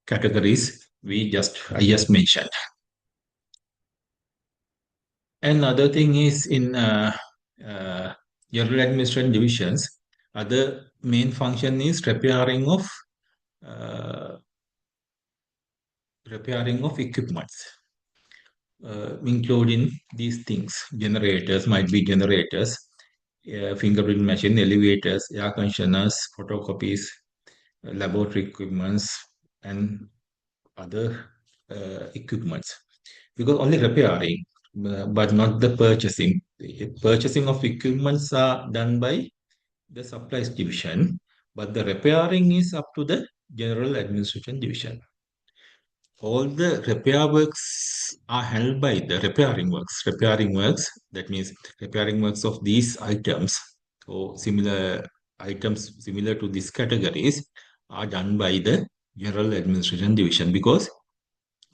categories I just mentioned. Another thing is in general administration divisions, other main function is uh, repairing of equipments, including these things. Generators might be generators, fingerprint machine, elevators, air conditioners, photocopies, laboratory equipments, and other equipments. Because only repairing, but not the purchasing. The purchasing of equipments are done by the supplies division, but the repairing is up to the general administration division. All the repair works are held by the repairing works. Repairing works, that means repairing works of these items or similar items similar to these categories are done by the general administration division, because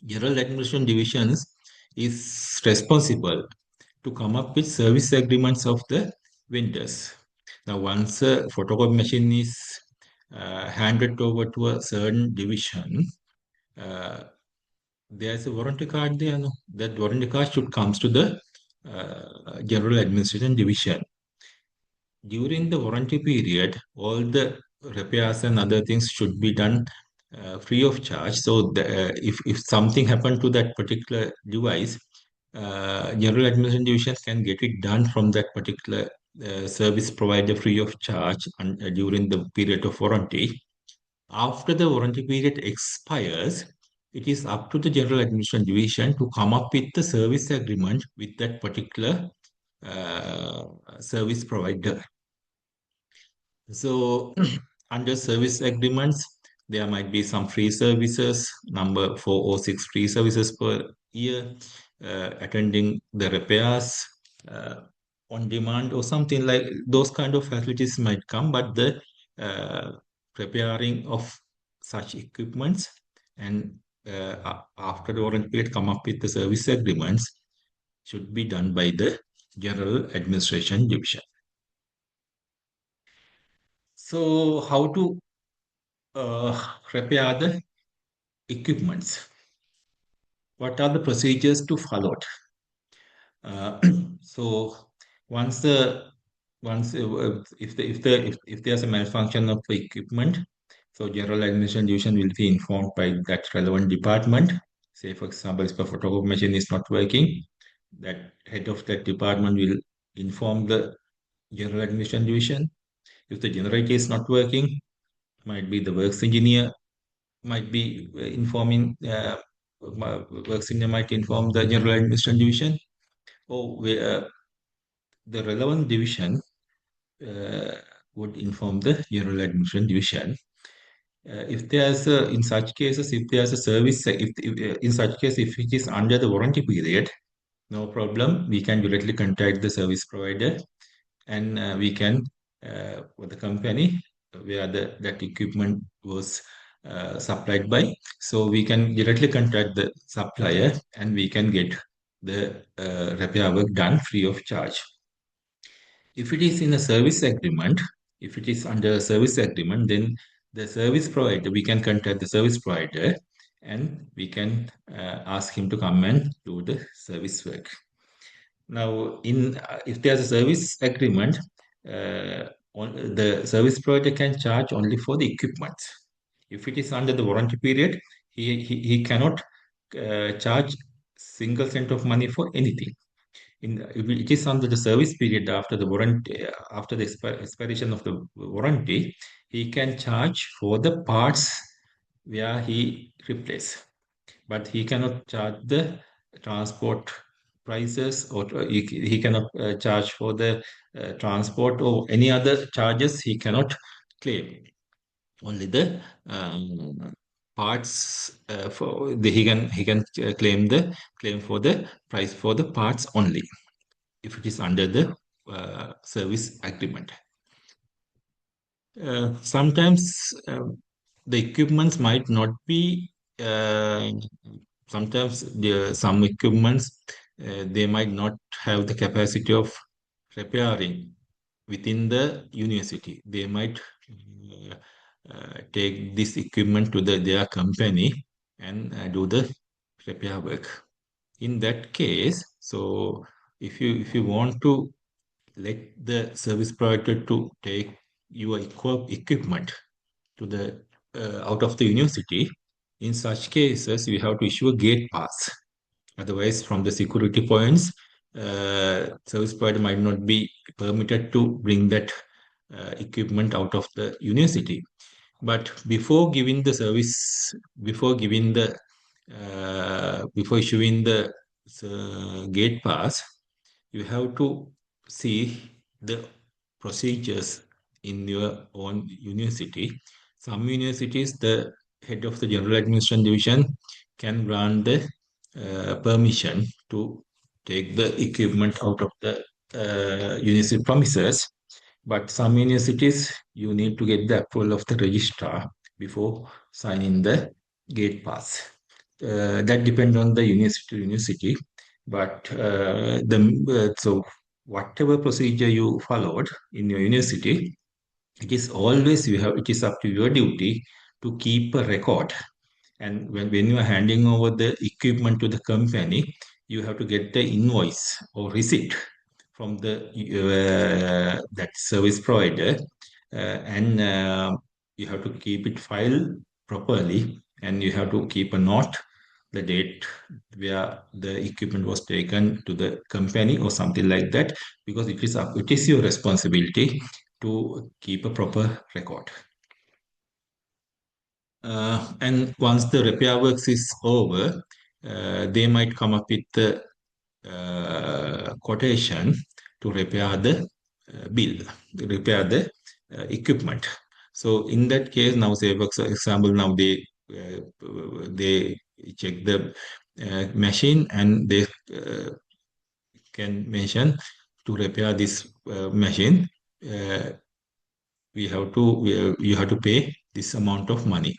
general administration divisions is responsible to come up with service agreements of the vendors. Now, once a photocopy machine is handed over to a certain division, uh, there's a warranty card there. No? That warranty card should comes to the general administration division. During the warranty period, all the repairs and other things should be done free of charge. So if something happened to that particular device, general administration division can get it done from that particular service provider free of charge during the period of warranty. After the warranty period expires, it is up to the general administration division to come up with the service agreement with that particular uh, service provider. So, under service agreements, there might be some free services, number 4 or 6 free services per year, attending the repairs on demand or something like those kind of facilities might come, but the repairing of such equipments and after the warranty period come up with the service agreements should be done by the general administration division. So how to repair the equipments? What are the procedures to follow? Uh, so once the once if there's a malfunction of the equipment, So general administration division will be informed by that relevant department. Say, for example, if the photocopy machine is not working, that head of that department will inform the general administration division. If the generator is not working, might be the works engineer might be informing works engineer might inform the general administration division, or the relevant division uh, would inform the general administration division. If there's in such cases, if there's a service, if in such case, if it is under the warranty period, no problem. We can directly contact the service provider, and we can with the company where that equipment was supplied by. So we can directly contact the supplier, and we can get the repair work done free of charge. If it is in a service agreement, if it is under a service agreement, then the service provider, we can contact the service provider, and we can ask him to come and do the service work. Now, in if there's a service agreement, the service provider can charge only for the equipment. If it is under the warranty period, he cannot charge single cent of money for anything. If it is under the service period after the warranty, after the expiration of the warranty, he can charge for the parts where he replace, but he cannot charge the transport prices, or he cannot charge for the transport or any other charges he cannot claim. Only the parts for the he can claim for the price for the parts only if it is under the service agreement. Sometimes the equipments might not be. Sometimes some equipments they might not have the capacity of repairing within the university. They might take this equipment to their company and do the repair work. In that case, so if you want to let the service provider to take your equipment to the out of the university, in such cases you have to issue a gate pass. Otherwise, from the security points, service provider might not be permitted to bring that equipment out of the university. But before giving the service, before issuing the gate pass, you have to see the procedures in your own university. Some universities, the head of the general administration division can grant the permission to take the equipment out of the university premises. But some universities, you need to get the approval of the registrar before signing the gate pass. That depends on the university to university. But so whatever procedure you followed in your university, it is always it is up to your duty to keep a record. And when you are handing over the equipment to the company, you have to get the invoice or receipt from the that service provider, and you have to keep it filed properly, and you have to keep a note the date where the equipment was taken to the company or something like that, because it is your responsibility to keep a proper record. And once the repair works is over, they might come up with the quotation to repair the repair the equipment. So in that case, now say for example, now they check the machine, and they can mention to repair this machine. You have to pay this amount of money.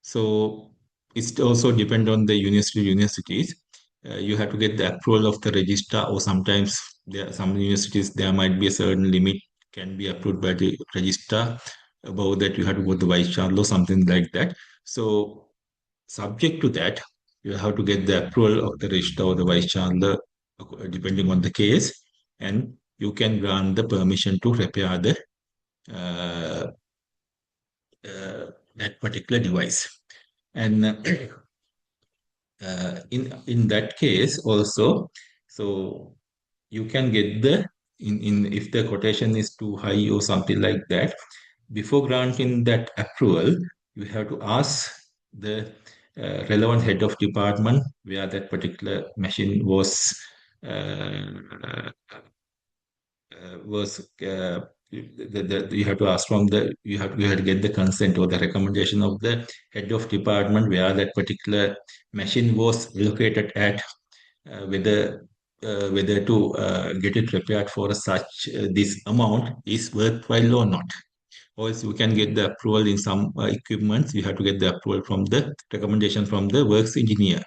So it also depends on the universities. You have to get the approval of the registrar, or sometimes there are some universities there might be a certain limit can be approved by the registrar. Above that, you have to go to the vice chancellor or something like that. So subject to that, you have to get the approval of the registrar or the vice chancellor, depending on the case, and you can grant the permission to repair the uh, uh, that particular device. And in that case also, so you can get the in if the quotation is too high or something like that, before granting that approval, you have to ask the relevant head of department where that particular machine uh, was you have to ask from the you have to get the consent or the recommendation of the head of department where that particular machine was located at, whether to get it repaired for such this amount is worthwhile or not. Or else you can get the approval in some equipments. You have to get the approval from the recommendation from the works engineer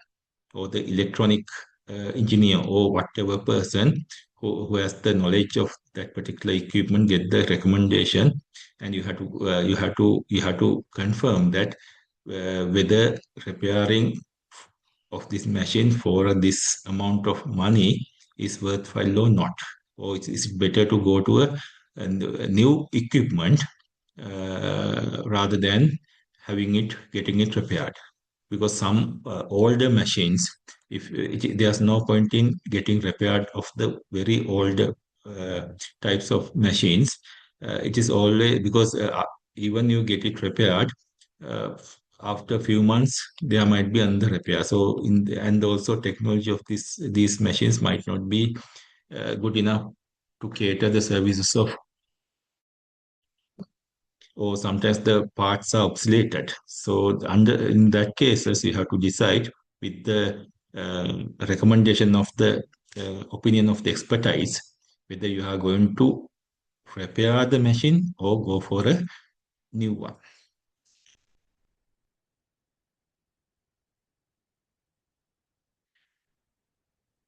or the electronic engineer or whatever person who has the knowledge of that particular equipment get the recommendation, and you have to confirm that whether repairing of this machine for this amount of money is worthwhile or not, or it's better to go to a new equipment rather than getting it repaired. Because some older machines, if there's no point in getting repaired of the very old types of machines. It is always because even you get it repaired, uh, after a few months there might be another repair. So and also technology of these machines might not be good enough to cater the services of, or sometimes the parts are obsoleted. So under in that cases, you have to decide with the recommendation of the opinion of the expertise whether you are going to repair the machine or go for a new one.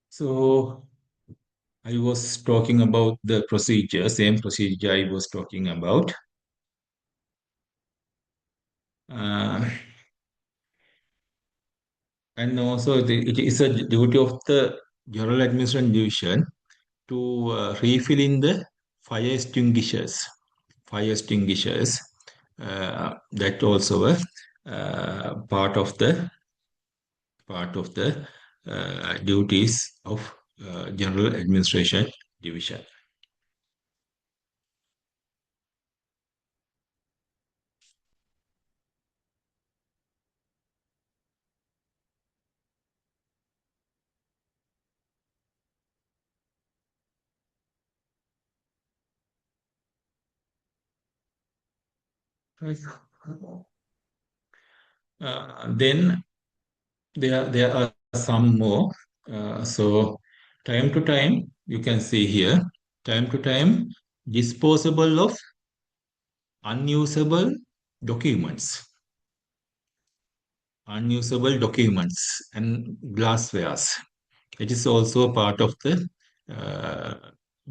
So I was talking about the procedure, same procedure I was talking about. Uh, and also it is a duty of the General Administration Division to refill in the fire extinguishers. Fire extinguishers, that also a part of the duties of General Administration Division. Right. Then there are some more. So time to time, you can see here, time to time, disposable of unusable documents, and glasswares. It is also part of the uh,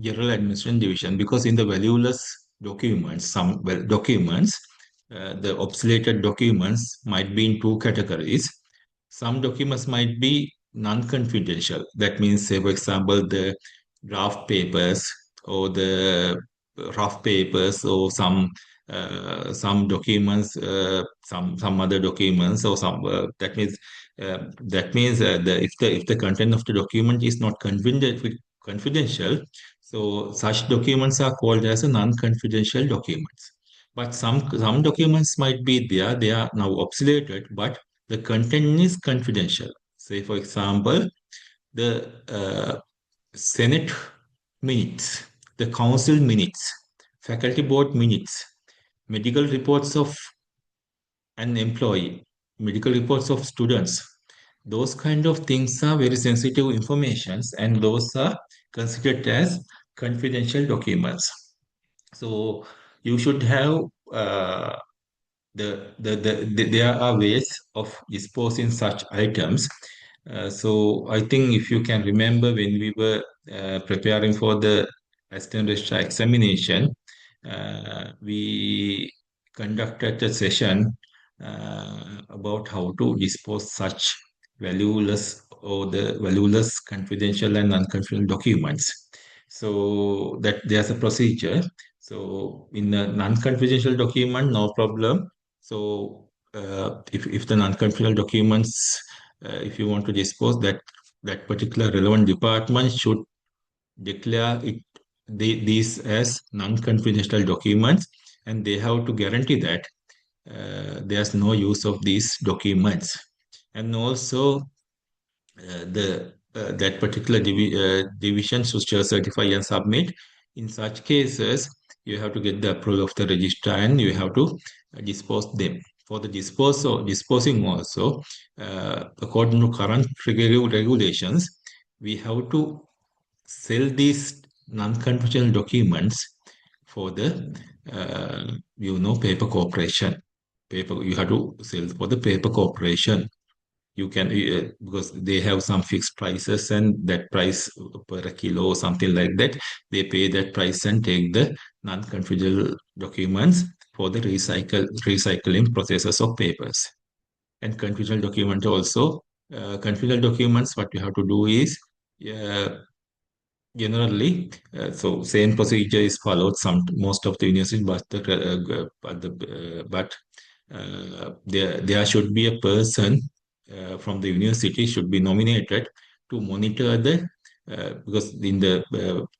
General Administration Division, because in the valueless documents, documents, the obsoleted documents might be in two categories. Some documents might be non-confidential. That means, say, for example, the draft papers or the rough papers or some documents, some other documents, or some that means if the content of the document is not confidential, so such documents are called as a non-confidential documents. But some documents might be there; they are now obsoleted, but the content is confidential. Say, for example, the Senate minutes, the council minutes, faculty board minutes, medical reports of an employee, medical reports of students. Those kind of things are very sensitive informations, and those are considered as confidential documents. So you should have there are ways of disposing such items. So I think if you can remember when we were preparing for the assistant registrar examination, we conducted a session about how to dispose such valueless or the valueless confidential and non-confidential documents. So that there's a procedure. So in a non-confidential document, no problem. So if the non-confidential documents, if you want to dispose that particular relevant department should declare these as non-confidential documents, and they have to guarantee that there's no use of these documents. And also the that particular division should certify and submit. In such cases, you have to get the approval of the registrar and you have to dispose them. For the disposing also, according to current regulations, we have to sell these non-confidential documents for the paper corporation. You have to sell for the paper corporation. You can because they have some fixed prices, and that price per kilo or something like that, they pay that price and take the non-confidential documents for the recycling processes of papers. And confidential document also, confidential documents, what you have to do is uh, generally, so same procedure is followed some most of the universities, but there should be a person from the university should be nominated to monitor the because in the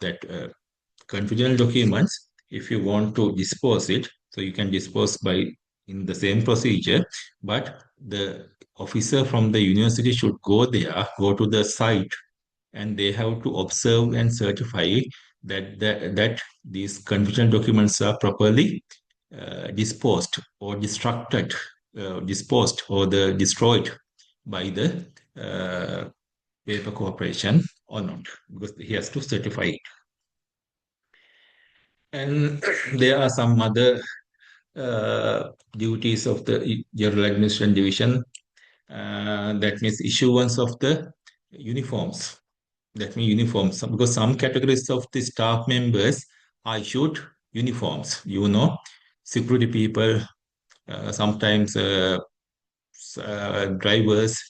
that confidential documents, if you want to dispose it, so you can dispose by in the same procedure, but the officer from the university should go to the site, and they have to observe and certify that these confidential documents are properly disposed or disposed or destroyed by the paper corporation or not, because he has to certify it. And there are some other duties of the General Administration Division. That means issuance of the uniforms. That means uniforms, because some categories of the staff members are issued uniforms. Security people, sometimes drivers,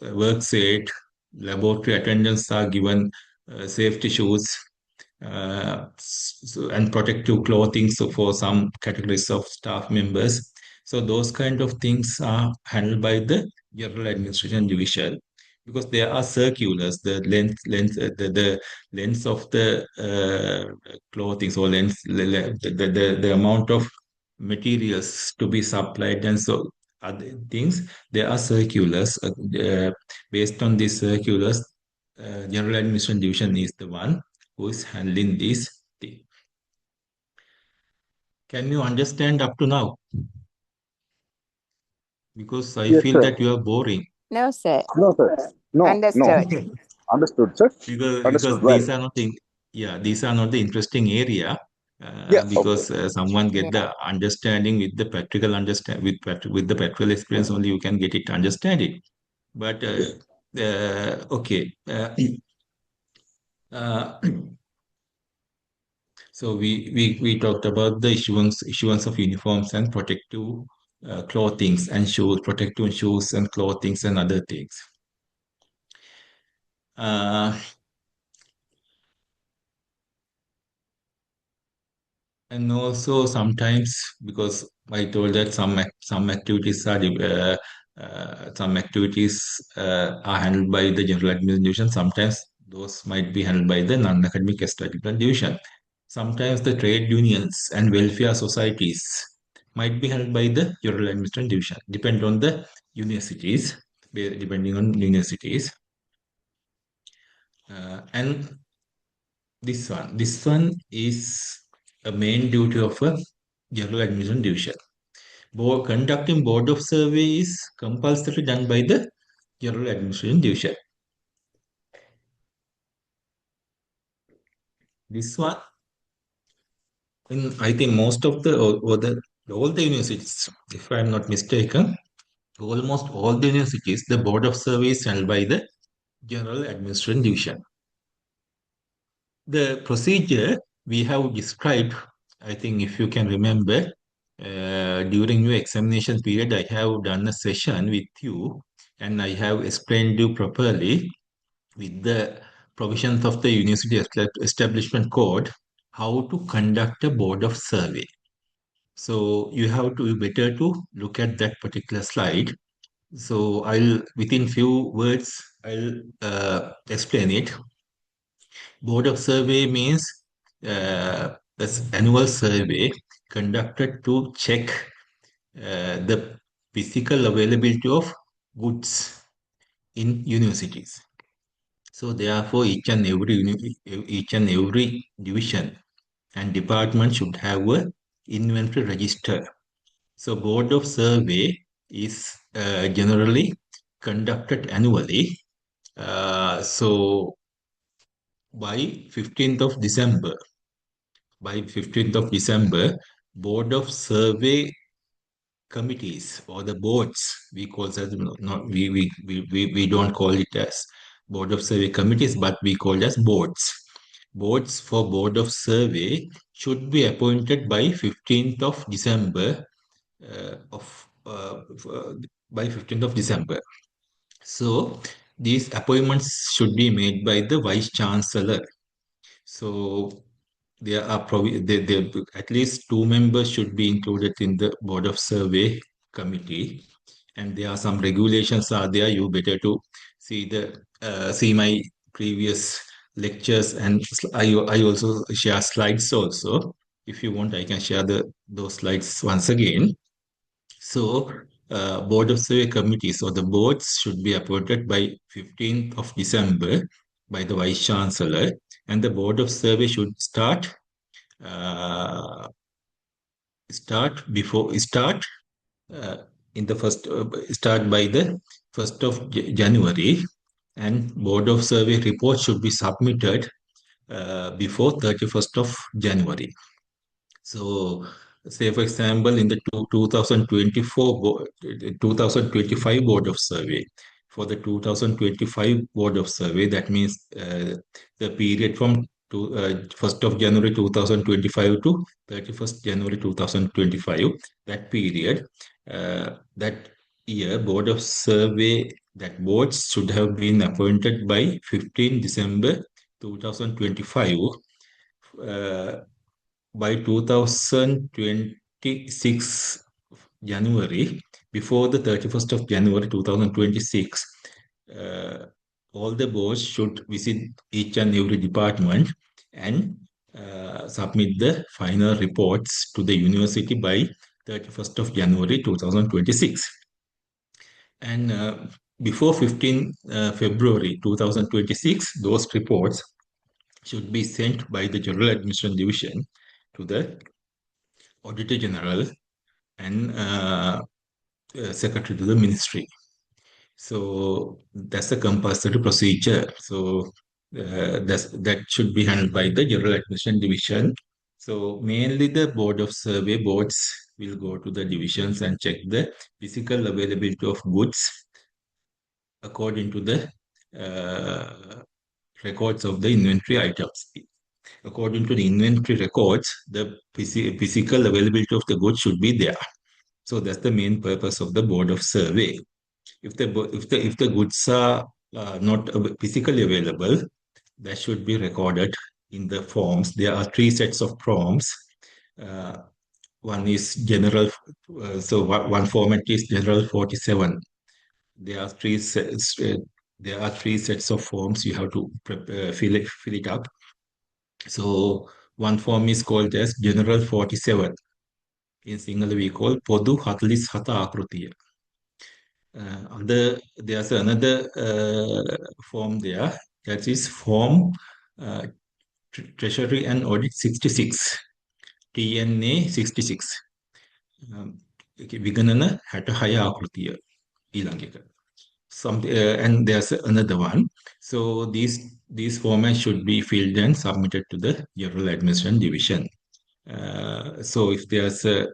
work set, laboratory attendants are given safety shoes, and protective clothing so for some categories of staff members. So those kind of things are handled by the General Administration Division, because there are circulars, the length of the clothing, so length, the amount of materials to be supplied, and so other things. There are circulars. Based on these circulars, General Administration Division is the one who is handling this thing. Can you understand up to now? Because I Yes, feel sir. that you are boring. No, sir. No, sir. No, no. Understood. Understood, sir. Because Understood well. these are not the interesting area. Yeah, okay. Because someone get Yeah. the understanding with the practical with the practical experience only you can get it understand it. But okay. Uh, So we talked about the issuance of uniforms and protective clothings and shoes, protective shoes and clothings and other things. Uh, and also sometimes, because I told that some activities are handled by the general administration. Sometimes those might be handled by the non-academic extracurricular division. Sometimes the trade unions and welfare societies might be handled by the general administration division, depending on universities. And this one is a main duty of a general administration division. Conducting board of survey is compulsory done by the general administration division. This one, I think most of all the universities, if I am not mistaken, almost all the universities, the board of survey is held by the general administration division. The procedure we have described, I think if you can remember, during your examination period, I have done a session with you, and I have explained you properly with the provisions of the University Establishment Code how to conduct a board of survey. So you have to better to look at that particular slide. So I'll within few words I'll explain it. Board of survey means this annual survey conducted to check the physical availability of goods in universities. So therefore, each and every division and department should have a inventory register. So board of survey is generally conducted annually. So by 15th of December, by 15th of December, board of survey committees or the boards, we call that, not we don't call it as board of survey committees, but we call it as boards. Boards for board of survey should be appointed by 15th of December of by 15th of December. So these appointments should be made by the vice chancellor. So there are at least two members should be included in the board of survey committee, and there are some regulations are there. You better to see my previous lectures, and I also share slides also. If you want, I can share those slides once again. So, Board of Survey committees or the boards should be appointed by 15th of December by the Vice Chancellor, and the Board of Survey should uh, start uh, in the first start by the 1st of January, and Board of Survey report should be submitted before 31st of January. So, say for example, in the 2025 Board of Survey, for the 2025 Board of Survey, that means the period from 1st of January 2025 to 31st January 2025, that period, that year, Board of Survey, that boards should have been appointed by 15 December 2025. Uh, by 2026 January, before the 31st of January 2026, uh, all the boards should visit each and every department and submit the final reports to the university by 31st of January 2026. And before 15 February 2026, those reports should be sent by the General Administration Division to the Auditor General and Secretary to the Ministry. So that's a compulsory procedure. So that should be handled by the General Administration Division. So mainly the Board of Survey boards will go to the divisions and check the physical availability of goods according to the records of the inventory items. According to the inventory records, the physical availability of the goods should be there. So that's the main purpose of the Board of Survey. If the goods are not physically available, that should be recorded in the forms. There are three sets of forms. Uh, one is general, so one format is general 47. There are three sets of forms you have to fill it up. So one form is called as general 47. In Sinhala we call Podu 47 ආකෘතිය. There's another form there, that is form uh, Treasury and Audit 66, TNA 66. විගණන 66 ආකෘතිය ඊළඟ එක. And there's another one. So these formats should be filled and submitted to the General Administration Division. So if there's a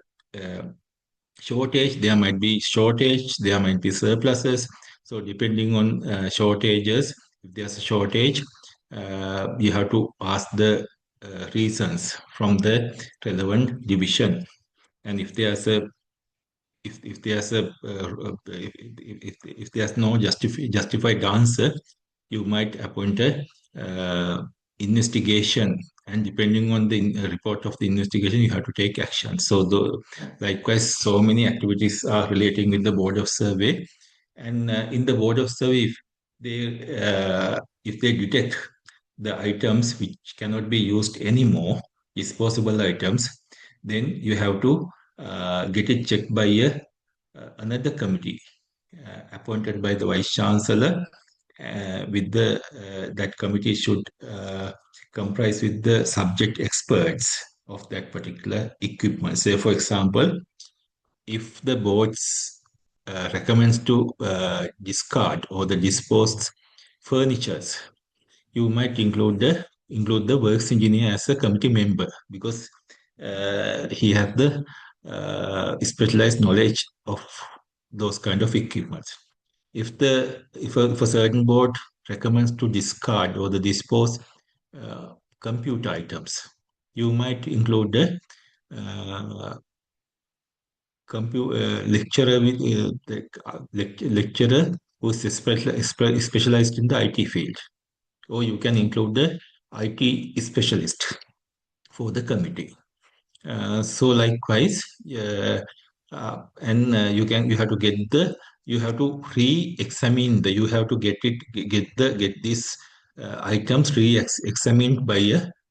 shortage, there might be shortage, there might be surpluses. So depending on shortages, if there's a shortage, you have to ask the reasons from the relevant division. And if there's a if there's a if there's no justified answer, you might appoint a investigation and depending on the report of the investigation, you have to take action. So, likewise, so many activities are relating with the board of survey, and in the board of survey, if they detect the items which cannot be used anymore, disposable items, then you have to get it checked by another committee appointed by the vice chancellor. With the that committee should comprise with the subject experts of that particular equipment. Say, for example, if the boards recommends to discard or the disposed furnitures, you might include the works engineer as a committee member because he has the specialized knowledge of those kind of equipment. If a certain board recommends to discard or the dispose computer items, you might include the uh, lecturer lecturer who's specialized in the IT field, or you can include the IT specialist for the committee. So likewise, and you have to you have to re-examine you have to get these items re-examined by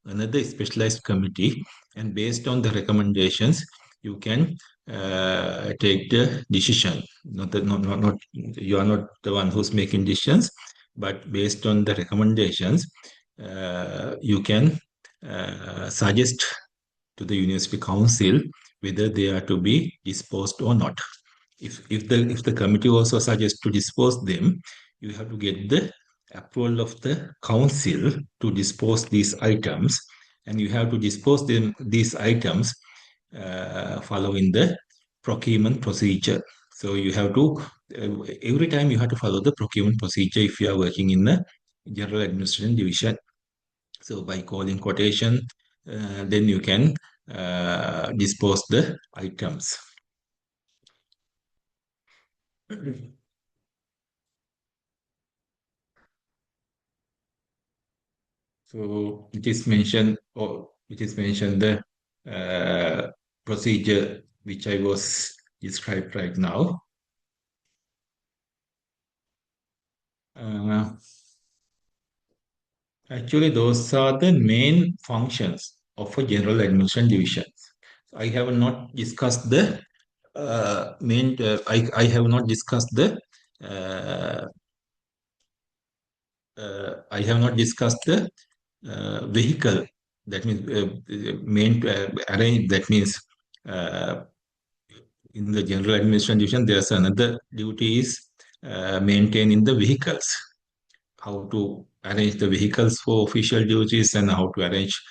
another specialized committee, and based on the recommendations, you can take the decision. Not you are not the one who's making decisions, but based on the recommendations, you can suggest to the university council whether they are to be disposed or not. If the committee also suggests to dispose them, you have to get the approval of the council to dispose these items, and you have to dispose these items following the procurement procedure. So you have to every time you have to follow the procurement procedure if you are working in the general administration division. So by calling quotation, then you can dispose the items. So it is mentioned the procedure which I was described right now. Uh, Actually, those are the main functions of a general administration division. I have not discussed the I have not discussed the uh, I have not discussed the vehicle. That means main arrange. That means uh, in the general administration division, there's another duty is maintaining the vehicles. How to arrange the vehicles for official duties and how to arrange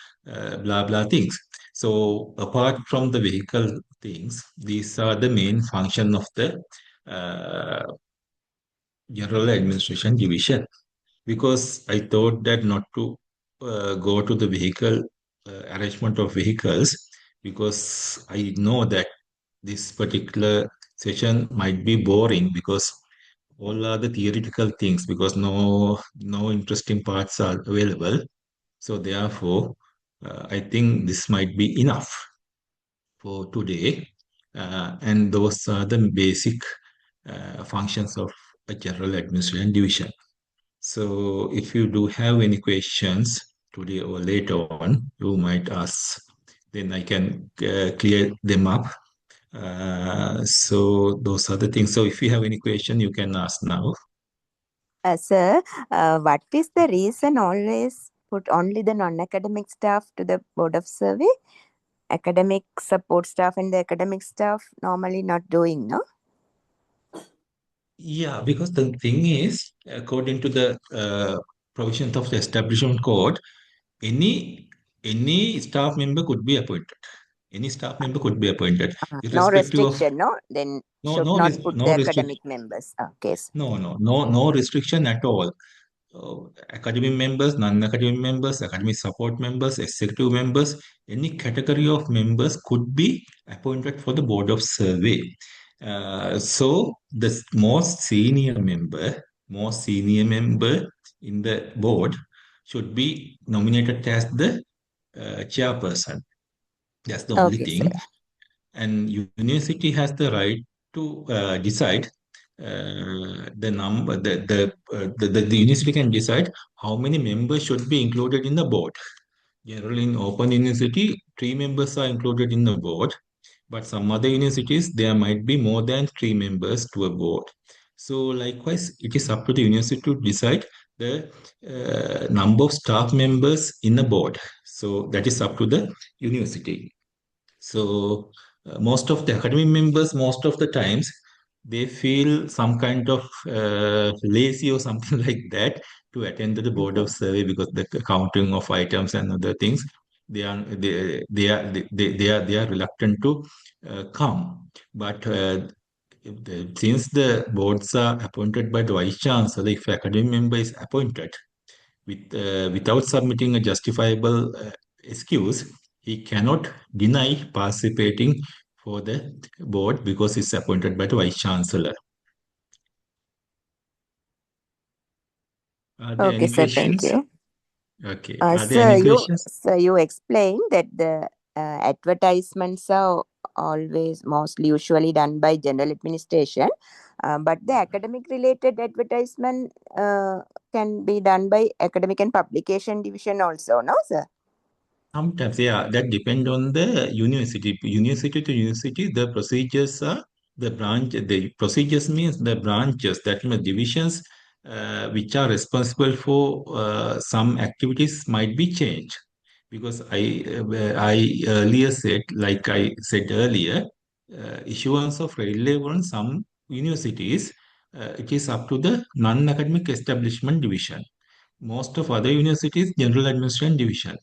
blah blah things. So apart from the vehicle things, these are the main function of the uh, general administration division. Because I thought that not to go to the vehicle arrangement of vehicles, because I know that this particular session might be boring because all are the theoretical things because no interesting parts are available. So therefore, I think this might be enough for today, and those are the basic functions of a general administration division. So if you do have any questions today or later on, you might ask. Then I can clear them up. So those are the things. So if you have any question, you can ask now. Sir, what is the reason always put only the non-academic staff to the board of survey? Academic support staff and the academic staff normally not doing, no? Yeah, because the thing is, according to the provisions of the establishment code, any any staff member could be appointed. Any staff member could be appointed, No irrespective of restriction, no? Then no should no not put no the restriction. academic members. Okay. No restriction at all. Academic members, non-academic members, academic support members, executive members, any category of members could be appointed for the board of survey. So the most senior member in the board should be nominated as the chairperson. That's the only Okay, sir. thing. And university has the right to decide the number. The university can decide how many members should be included in the board. Generally, in Open University, 3 members are included in the board, but some other universities, there might be more than 3 members to a board. So, likewise, it is up to the university to decide the number of staff members in the board. So, that is up to the university. So most of the academic members, most of the times, they feel some kind of lazy or something like that to attend to the board of Okay. survey because the counting of items and other things, they are reluctant to come. But since the boards are appointed by the vice chancellor, if academic member is appointed, without submitting a justifiable excuse, he cannot deny participating for the board because it's appointed by the vice chancellor. Are there Okay, any sir. Thank questions? you. Okay. Are there Sir, any questions? you explained that the advertisements are always mostly usually done by general administration, but the academic related advertisement can be done by academic and publication division also, no, sir? Sometimes, yeah, that depend on the university. University to university, the procedures are the branch. The procedures means the branches, that means divisions, which are responsible for some activities might be changed. Because I earlier said, like I said earlier, issuance of railway on some universities, it is up to the non-academic establishment division. Most of other universities, general administration division.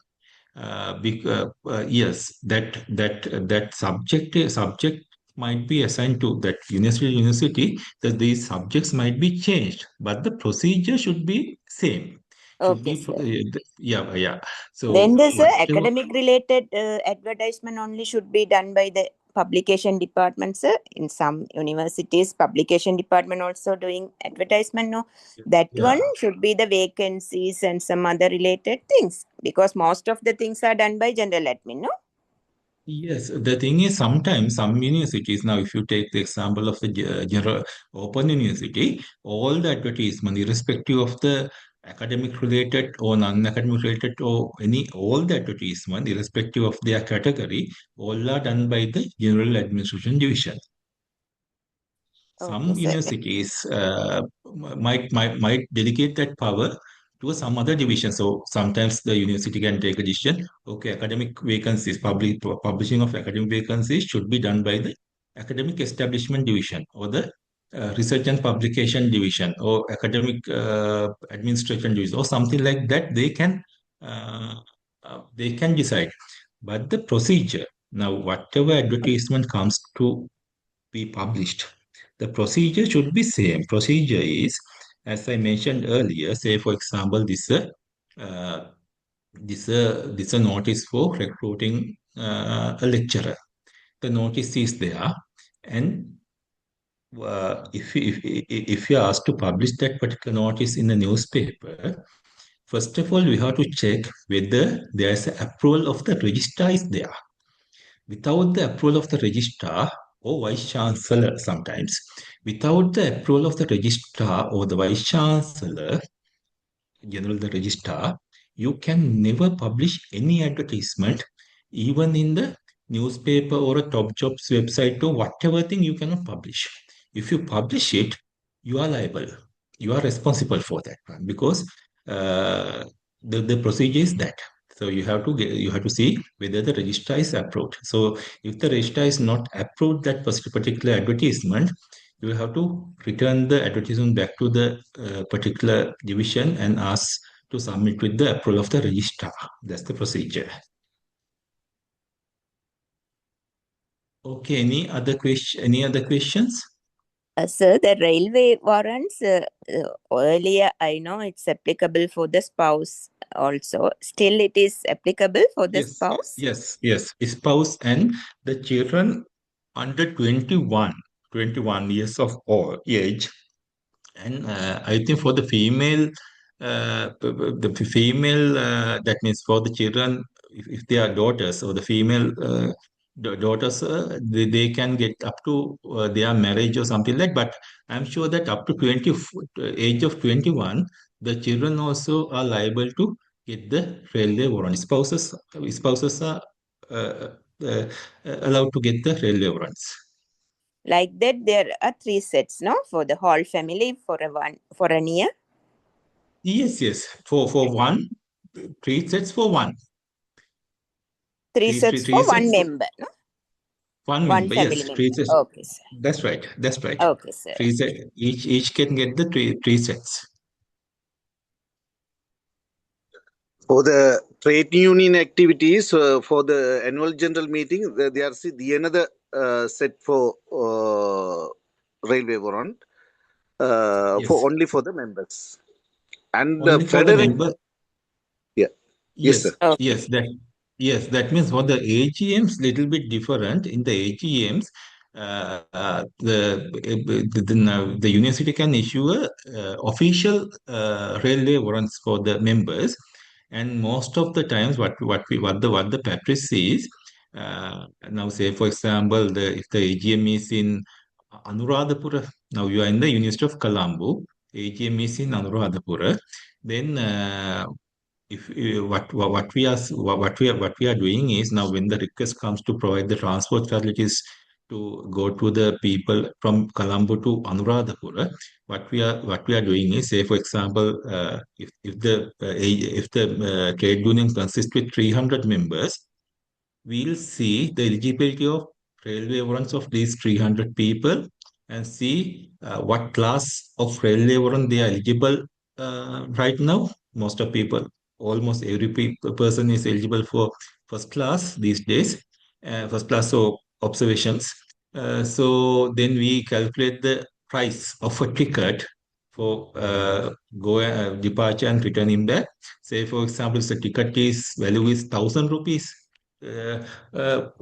Yes, that subject might be assigned to that university, that these subjects might be changed, but the procedure should be same. Should Okay, be sir. yeah. Then So the sir, whatever. academic related advertisement only should be done by the publication department, sir. In some universities, publication department also doing advertisement. No, that one Yeah. should be the vacancies and some other related things because most of the things are done by general admin. No. Yes, the thing is sometimes some universities, now if you take the example of the general open university, all the advertisement, irrespective of the academic related or non-academic related or any, all the advertisement, irrespective of their category, all are done by the general administration division. Okay, Some sir. universities might delegate that power to some other division. So sometimes the university can take a decision. Okay, academic vacancies, publishing of academic vacancies should be done by the academic establishment division or the research and publication division or academic administration division or something like that. Uh, they can decide. But the procedure now, whatever advertisement comes to be published, the procedure should be same. Procedure is, as I mentioned earlier, say for example, uh, this a notice for recruiting a lecturer. The notice is there, and if you are asked to publish that particular notice in the newspaper, first of all, we have to check whether there is an approval of the registrar is there. Without the approval of the registrar or vice chancellor, sometimes, without the approval of the registrar or the vice chancellor, general the registrar, you can never publish any advertisement, even in the newspaper or a top jobs website or whatever thing you cannot publish. If you publish it, you are liable. You are responsible for that one because uh, the procedure is that. So you have to see whether the registrar is approved. So if the registrar is not approved that particular advertisement, you will have to return the advertisement back to the particular division and ask to submit with the approval of the registrar. That's the procedure. Okay, any other questions? Sir, the railway warrants, earlier I know it's applicable for the spouse also. Still, it is applicable for the Yes, spouse? yes. Spouse and the children under 21 years of age. And I think for the female, that means for the children if they are daughters or the female daughters, they can get up to their marriage or something like. But I'm sure that up to age of 21, the children also are liable to get the railway warrant. Spouses are uh, uh, allowed to get the railway warrants. Like that, there are three sets, no, for the whole family for a year. Yes, yes. For one, three sets for one. Three Three sets for three one sets for member, no, one one member. family Yes, three member. sets. Okay, sir. That's right. That's right. Okay, sir. Three set. Each can get the three sets. For the trade union activities, for the annual general meeting, there are the another set for railway warrant for Yes, only for the members and the only for the federation. member. Yeah. Yes, sir. Yes, Okay. yes, that means for the AGMs, little bit different. In the AGMs, the university can issue a official railway warrants for the members, and most of the times, what the practice is, now say for example, if the AGM is in Anuradhapura, now you are in the University of Colombo, AGM is in Anuradhapura, then if what we are doing is now when the request comes to provide the transport facilities to go to the people from Colombo to Anuradhapura, what we are doing is, say for example, if the trade union consists with 300 members, we'll see the eligibility of railway warrants of these 300 people and see what class of railway warrant they are eligible right now. Most of people, almost every person is eligible for first class these days, first class or observations. So then we calculate the price of a ticket for departure and returning back. Say, for example, the ticket is value is 1,000 rupees uh,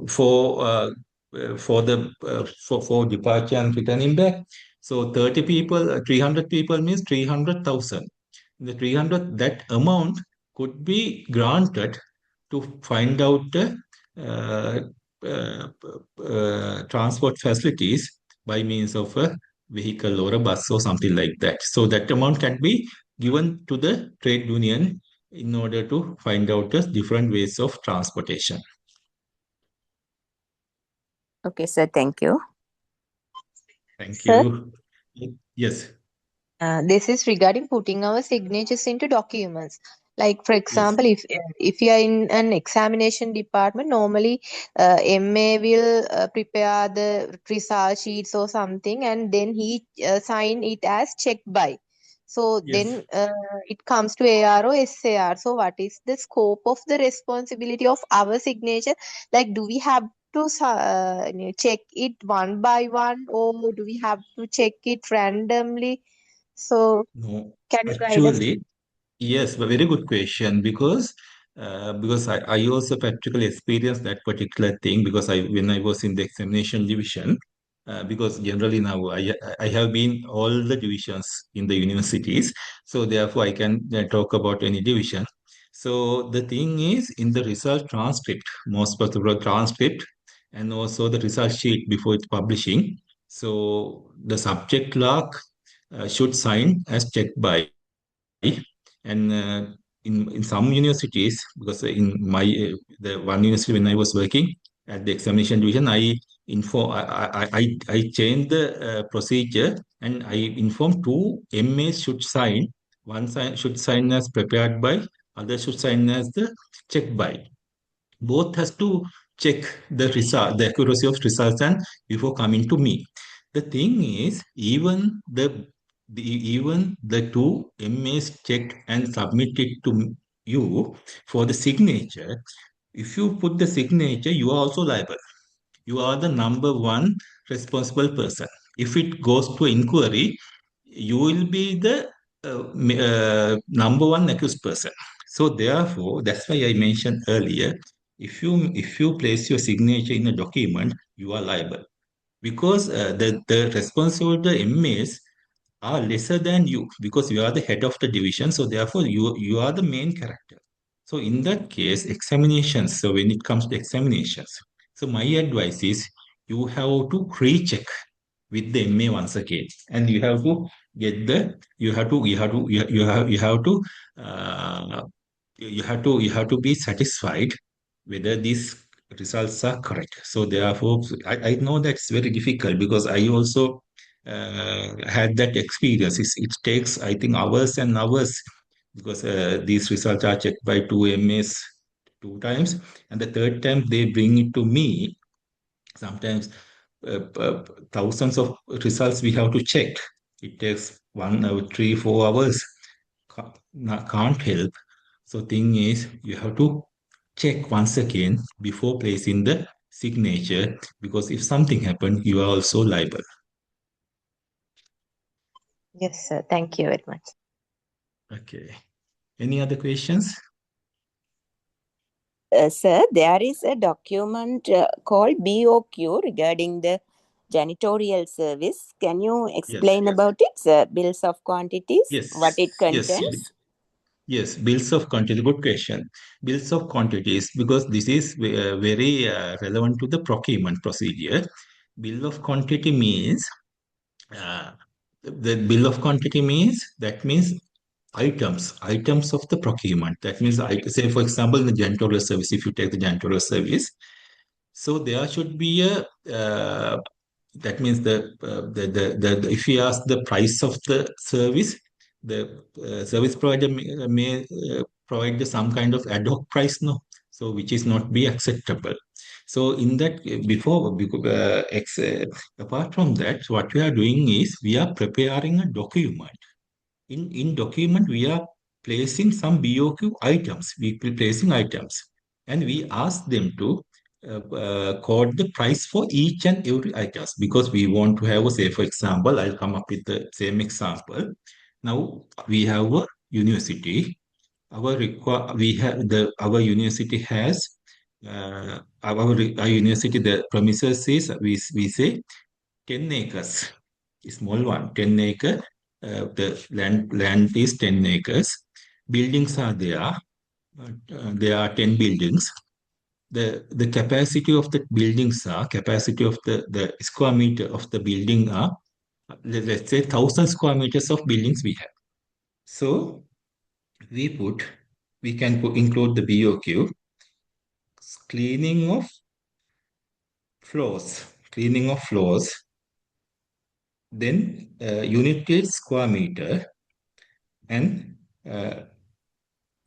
for the for departure and returning back. So 30 people, 300 people means 300,000. The 300, that amount could be granted to find out the uh, uh, transport facilities by means of a vehicle or a bus or something like that. So that amount can be given to the trade union in order to find out the different ways of transportation. Okay, sir. Thank you. Thank Sir, you. Yes, this is regarding putting our signatures into documents. Like, for yes, example, if you are in an examination department, normally MA will prepare the result sheets or something, and then he sign it as checked by. So yes. then it comes to AR or SAR. So what is the scope of the responsibility of our signature? Like, do we have to check it one by one, or do we have to check it randomly? So, No, can you guide us? actually, yes, but very good question because I also practically experienced that particular thing because when I was in the examination division, because generally now I have been all the divisions in the universities, so therefore I can talk about any division. So the thing is in the result transcript, most particular transcript, and also the result sheet before it's publishing. So the subject clerk should sign as checked by, and in some universities, because in my the one university when I was working at the examination division, I changed the procedure and I informed two MAs should sign. Should sign as prepared by, other should sign as the checked by. Both has to check the accuracy of results and before coming to me. The thing is, even the two MAs checked and submitted to you for the signature. If you put the signature, you are also liable. You are the number one responsible person. If it goes to inquiry, you will be the number one accused person. So therefore, that's why I mentioned earlier, if you place your signature in a document, you are liable because the responsibility of the MAs are lesser than you because you are the head of the division. So therefore, you are the main character. So in that case, examinations, so when it comes to examinations, so my advice is you have to recheck with the MA once again, and you have to get the you have to uh, you have to be satisfied whether these results are correct. So therefore, I know that's very difficult because I also had that experience. It takes, I think, hours and hours because these results are checked by two MAs two times, and the third time they bring it to me. Sometimes thousands of results we have to check. It takes 1 hour, 3, 4 hours. Can't help. So thing is, you have to check once again before placing the signature because if something happens, you are also liable. Yes, sir. Thank you very much. Okay. Any other questions? Sir, there is a document called BOQ regarding the janitorial service. Can you Yes. explain about it, sir? Bills of quantities, what Yes. it Yes. contains? Yes, bills of quantity. Good question. Bills of quantities, because this is very relevant to the procurement procedure. Bill of quantity means uh, the bill of quantity means that means items of the procurement. That means I say, for example, in the janitorial service, if you take the janitorial service, so there should be a that means if you ask the price of the service, the service provider may provide some kind of ad hoc price, no, so which is not be acceptable. So in that apart from that, what we are doing is we are preparing a document. In document we are placing some BOQ items. We placing items, and we ask them to quote the price for each and every items because we want to have a, say for example, I'll come up with the same example. Now we have a university. We have our university has our university, the premises is we say 10 acres, small one, 10 acre. The land is 10 acres. Buildings are there. There are 10 buildings. The capacity of the buildings are capacity of the square meter of the building are let's say 1,000 square meters of buildings we have. So we put we can include the BOQ, cleaning of cleaning of floors, then unit is square meter, and uh,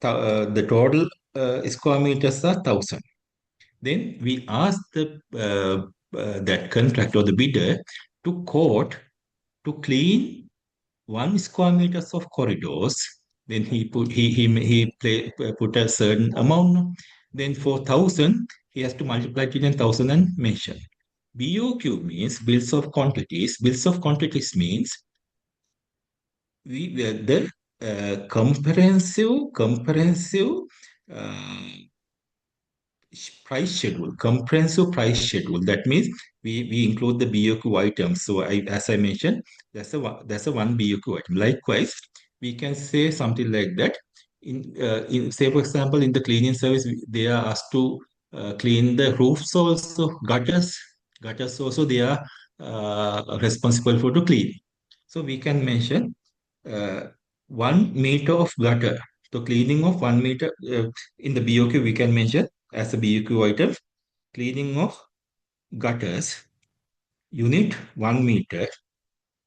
the total square meters are 1,000. Then we ask that contractor or the bidder to quote to clean 1 square meters of corridors. Then put a certain amount, no? Then for 1,000 he has to multiply it in 1,000 and mention. BOQ means bills of quantities. Bills of quantities means the comprehensive uh, price schedule, comprehensive price schedule. That means we include the BOQ items. So as I mentioned, that's a one BOQ item. Likewise, we can say something like that. In say for example, in the cleaning service, they are asked to clean the roofs also, gutters. Gutters also they are responsible for to clean. So we can mention 1 meter of gutter. So cleaning of 1 meter in the BOQ we can mention as a BOQ item, cleaning of gutters, unit 1 meter.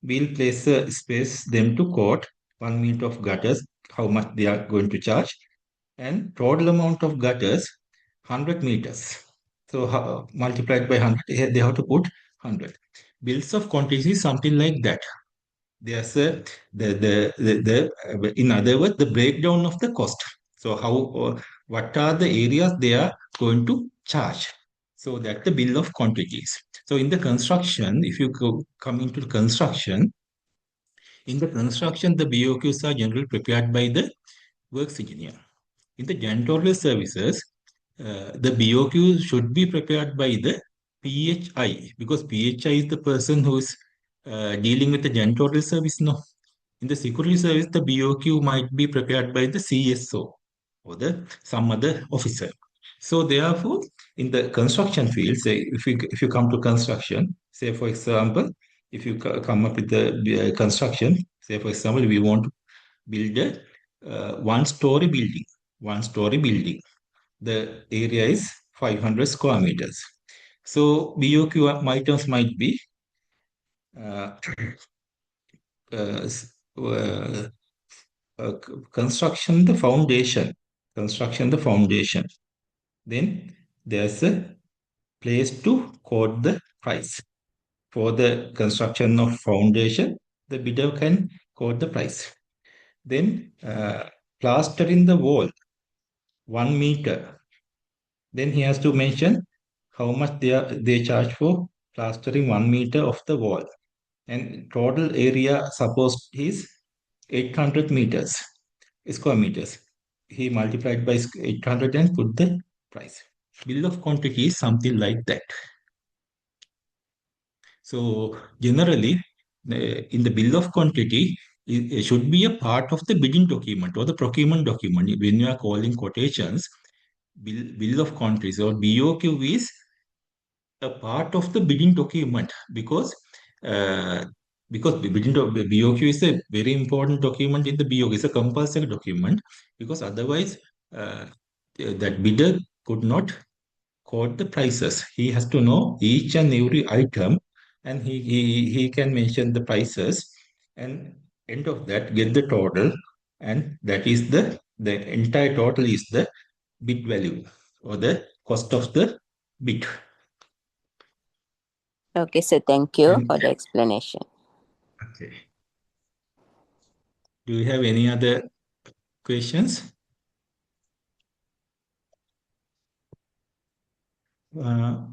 We'll place a space them to quote 1 meter of gutters, how much they are going to charge, and total amount of gutters 100 meters. So multiplied by 100, they have to put 100. Bills of quantity is something like that. There's a in other words the breakdown of the cost. So how what are the areas they are going to charge. So that's the bill of quantities. So in the construction, if you come into the construction, in the construction the BOQs are generally prepared by the works engineer. In the janitorial services, the BOQ should be prepared by the PHI because PHI is the person who is dealing with the janitorial service. No, in the security service, the BOQ might be prepared by the CSO or some other officer. So therefore, in the construction field, say if you come to construction, say for example, if you come up with the construction, say for example, we want to build a one-story building. One-story building. The area is 500 square meters. So BOQ items might be uh, uh, s- uh, construction the foundation. Construction the foundation. Then there's a place to quote the price. For the construction of foundation, the bidder can quote the price. Then plastering the wall, 1 meter. Then he has to mention how much they charge for plastering 1 meter of the wall. And total area supposed is 800 meters, square meters. He multiplied by 800 and put the price. Bill of quantity is something like that. So generally, in the bill of quantity, it should be a part of the bidding document or the procurement document. When you are calling quotations, bill of quantities or BOQ is a part of the bidding document uh, because BOQ is a very important document in the BOQ. It's a compulsory document because otherwise that bidder could not quote the prices. He has to know each and every item, and he can mention the prices, and end of that get the total, and that is the entire total is the bid value or the cost of the bid. Okay, so thank you And for the explanation. okay, do you have any other questions? Uh,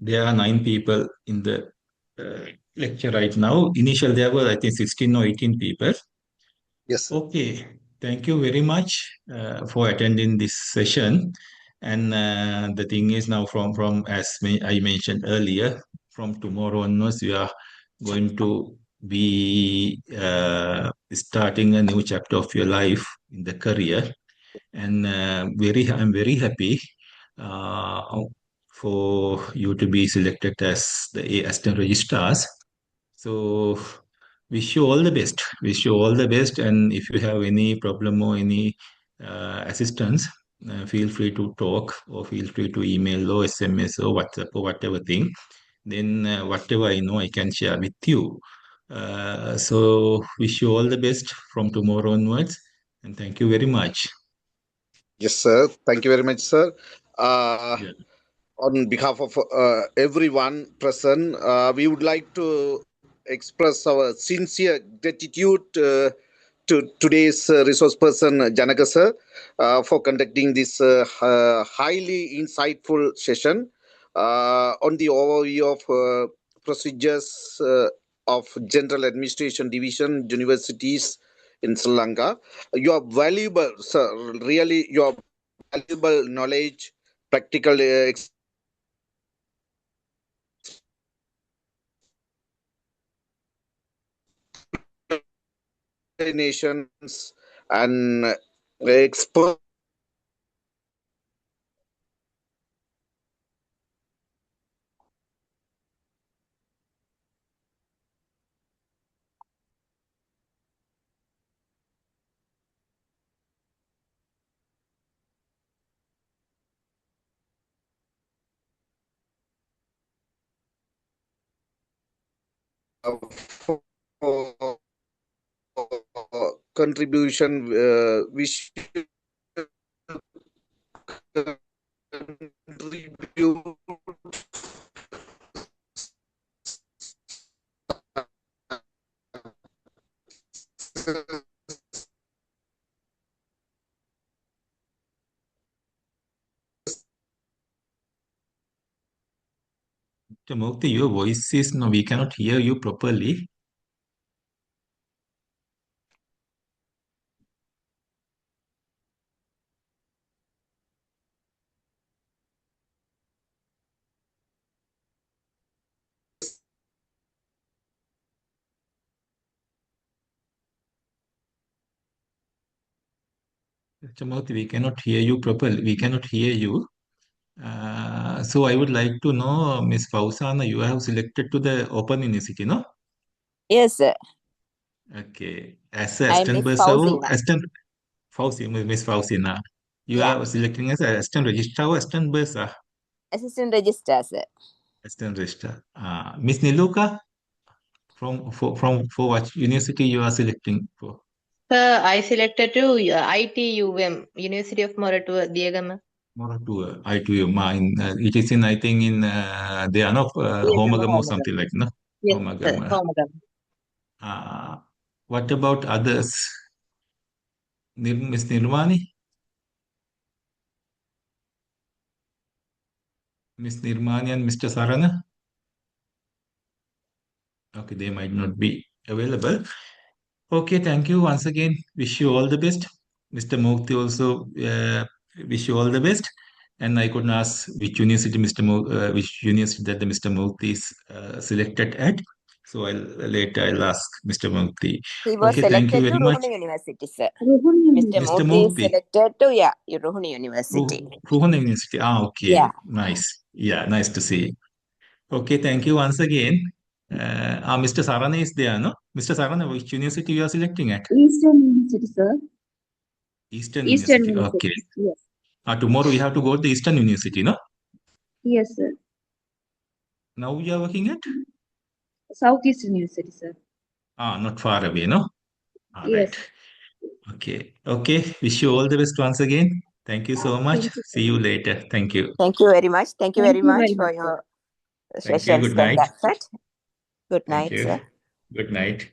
there are 9 people in the lecture right now. Initial there were I think 16 or 18 people. Yes, sir. Okay, thank you very much for attending this session. And the thing is now from I mentioned earlier, from tomorrow onwards, we are going to be starting a new chapter of your life in the career. And I'm very happy uh, for you to be selected as the assistant registrars. So wish you all the best. Wish you all the best. And if you have any problem or any assistance, feel free to talk or feel free to email or SMS or WhatsApp or whatever thing. Then whatever I know, I can share with you. So wish you all the best from tomorrow onwards. And thank you very much. Yes, sir. Thank you very much, sir. Uh, Yeah. on behalf of everyone present, we would like to express our sincere gratitude to today's resource person, Janaka sir, for conducting this highly insightful session on the overview of procedures of General Administration Division universities in Sri Lanka. Your valuable, sir, really your valuable knowledge, practical explanations, and expert for contribution, which contribute Mr. Mukti, your voice is no, we cannot hear you properly. Murthy, we cannot hear you properly. We cannot hear you. So I would like to know, Miss Fausana, you have selected to the Open University, no? Yes, sir. Okay. As a I'm assistant Miss bursar, Fausina. assistant Miss Fausina, you Yeah, are selecting as a assistant registrar or assistant bursar? assistant registrar, sir. Assistant registrar. Miss Niluka, for what university you are selecting for? Sir, I selected to ITUM, University of Moratuwa, Diagama. More to I2 mine. It is in, I think, in they are not Diagama, Homagam or Homagam. something like, no? Yes, sir, Homagam. Homagam. Uh, what about others? Miss Nirmani? Miss Nirmani and Mr. Sarana? Okay, they might not be available. Okay, thank you once again. Wish you all the best. Mr. Mukti also wish you all the best. And I couldn't ask which university which university that the Mr. Mukti is selected at. So I'll ask Mr. Mukti. He was Okay, thank you selected to very much. Ruhuni University, sir. Ruhun Mr. Mr. University. Murthy is Mukti, selected to, yeah, Ruhuni University. Ruhana University. Yeah. Okay, nice. Yeah, nice to see. Okay, thank you once again. Mr. Sarana is there, no? Mr. Sarana, which university you are selecting at? Eastern University, sir. Eastern Eastern University. Okay. University. Yes. Tomorrow we have to go to Eastern University, no? Yes, sir. Now we are working at? Southeastern University, sir. Not far away, no? All Yes. right. Okay. Okay. Wish you all the best once again. Thank you so much. Thank you, sir. See you later. Thank you. Thank you very much. Thank you Thank very you much very for much, sir. your Thank you. sessions Good night. conducted. Good Thank night, you. sir. Good night.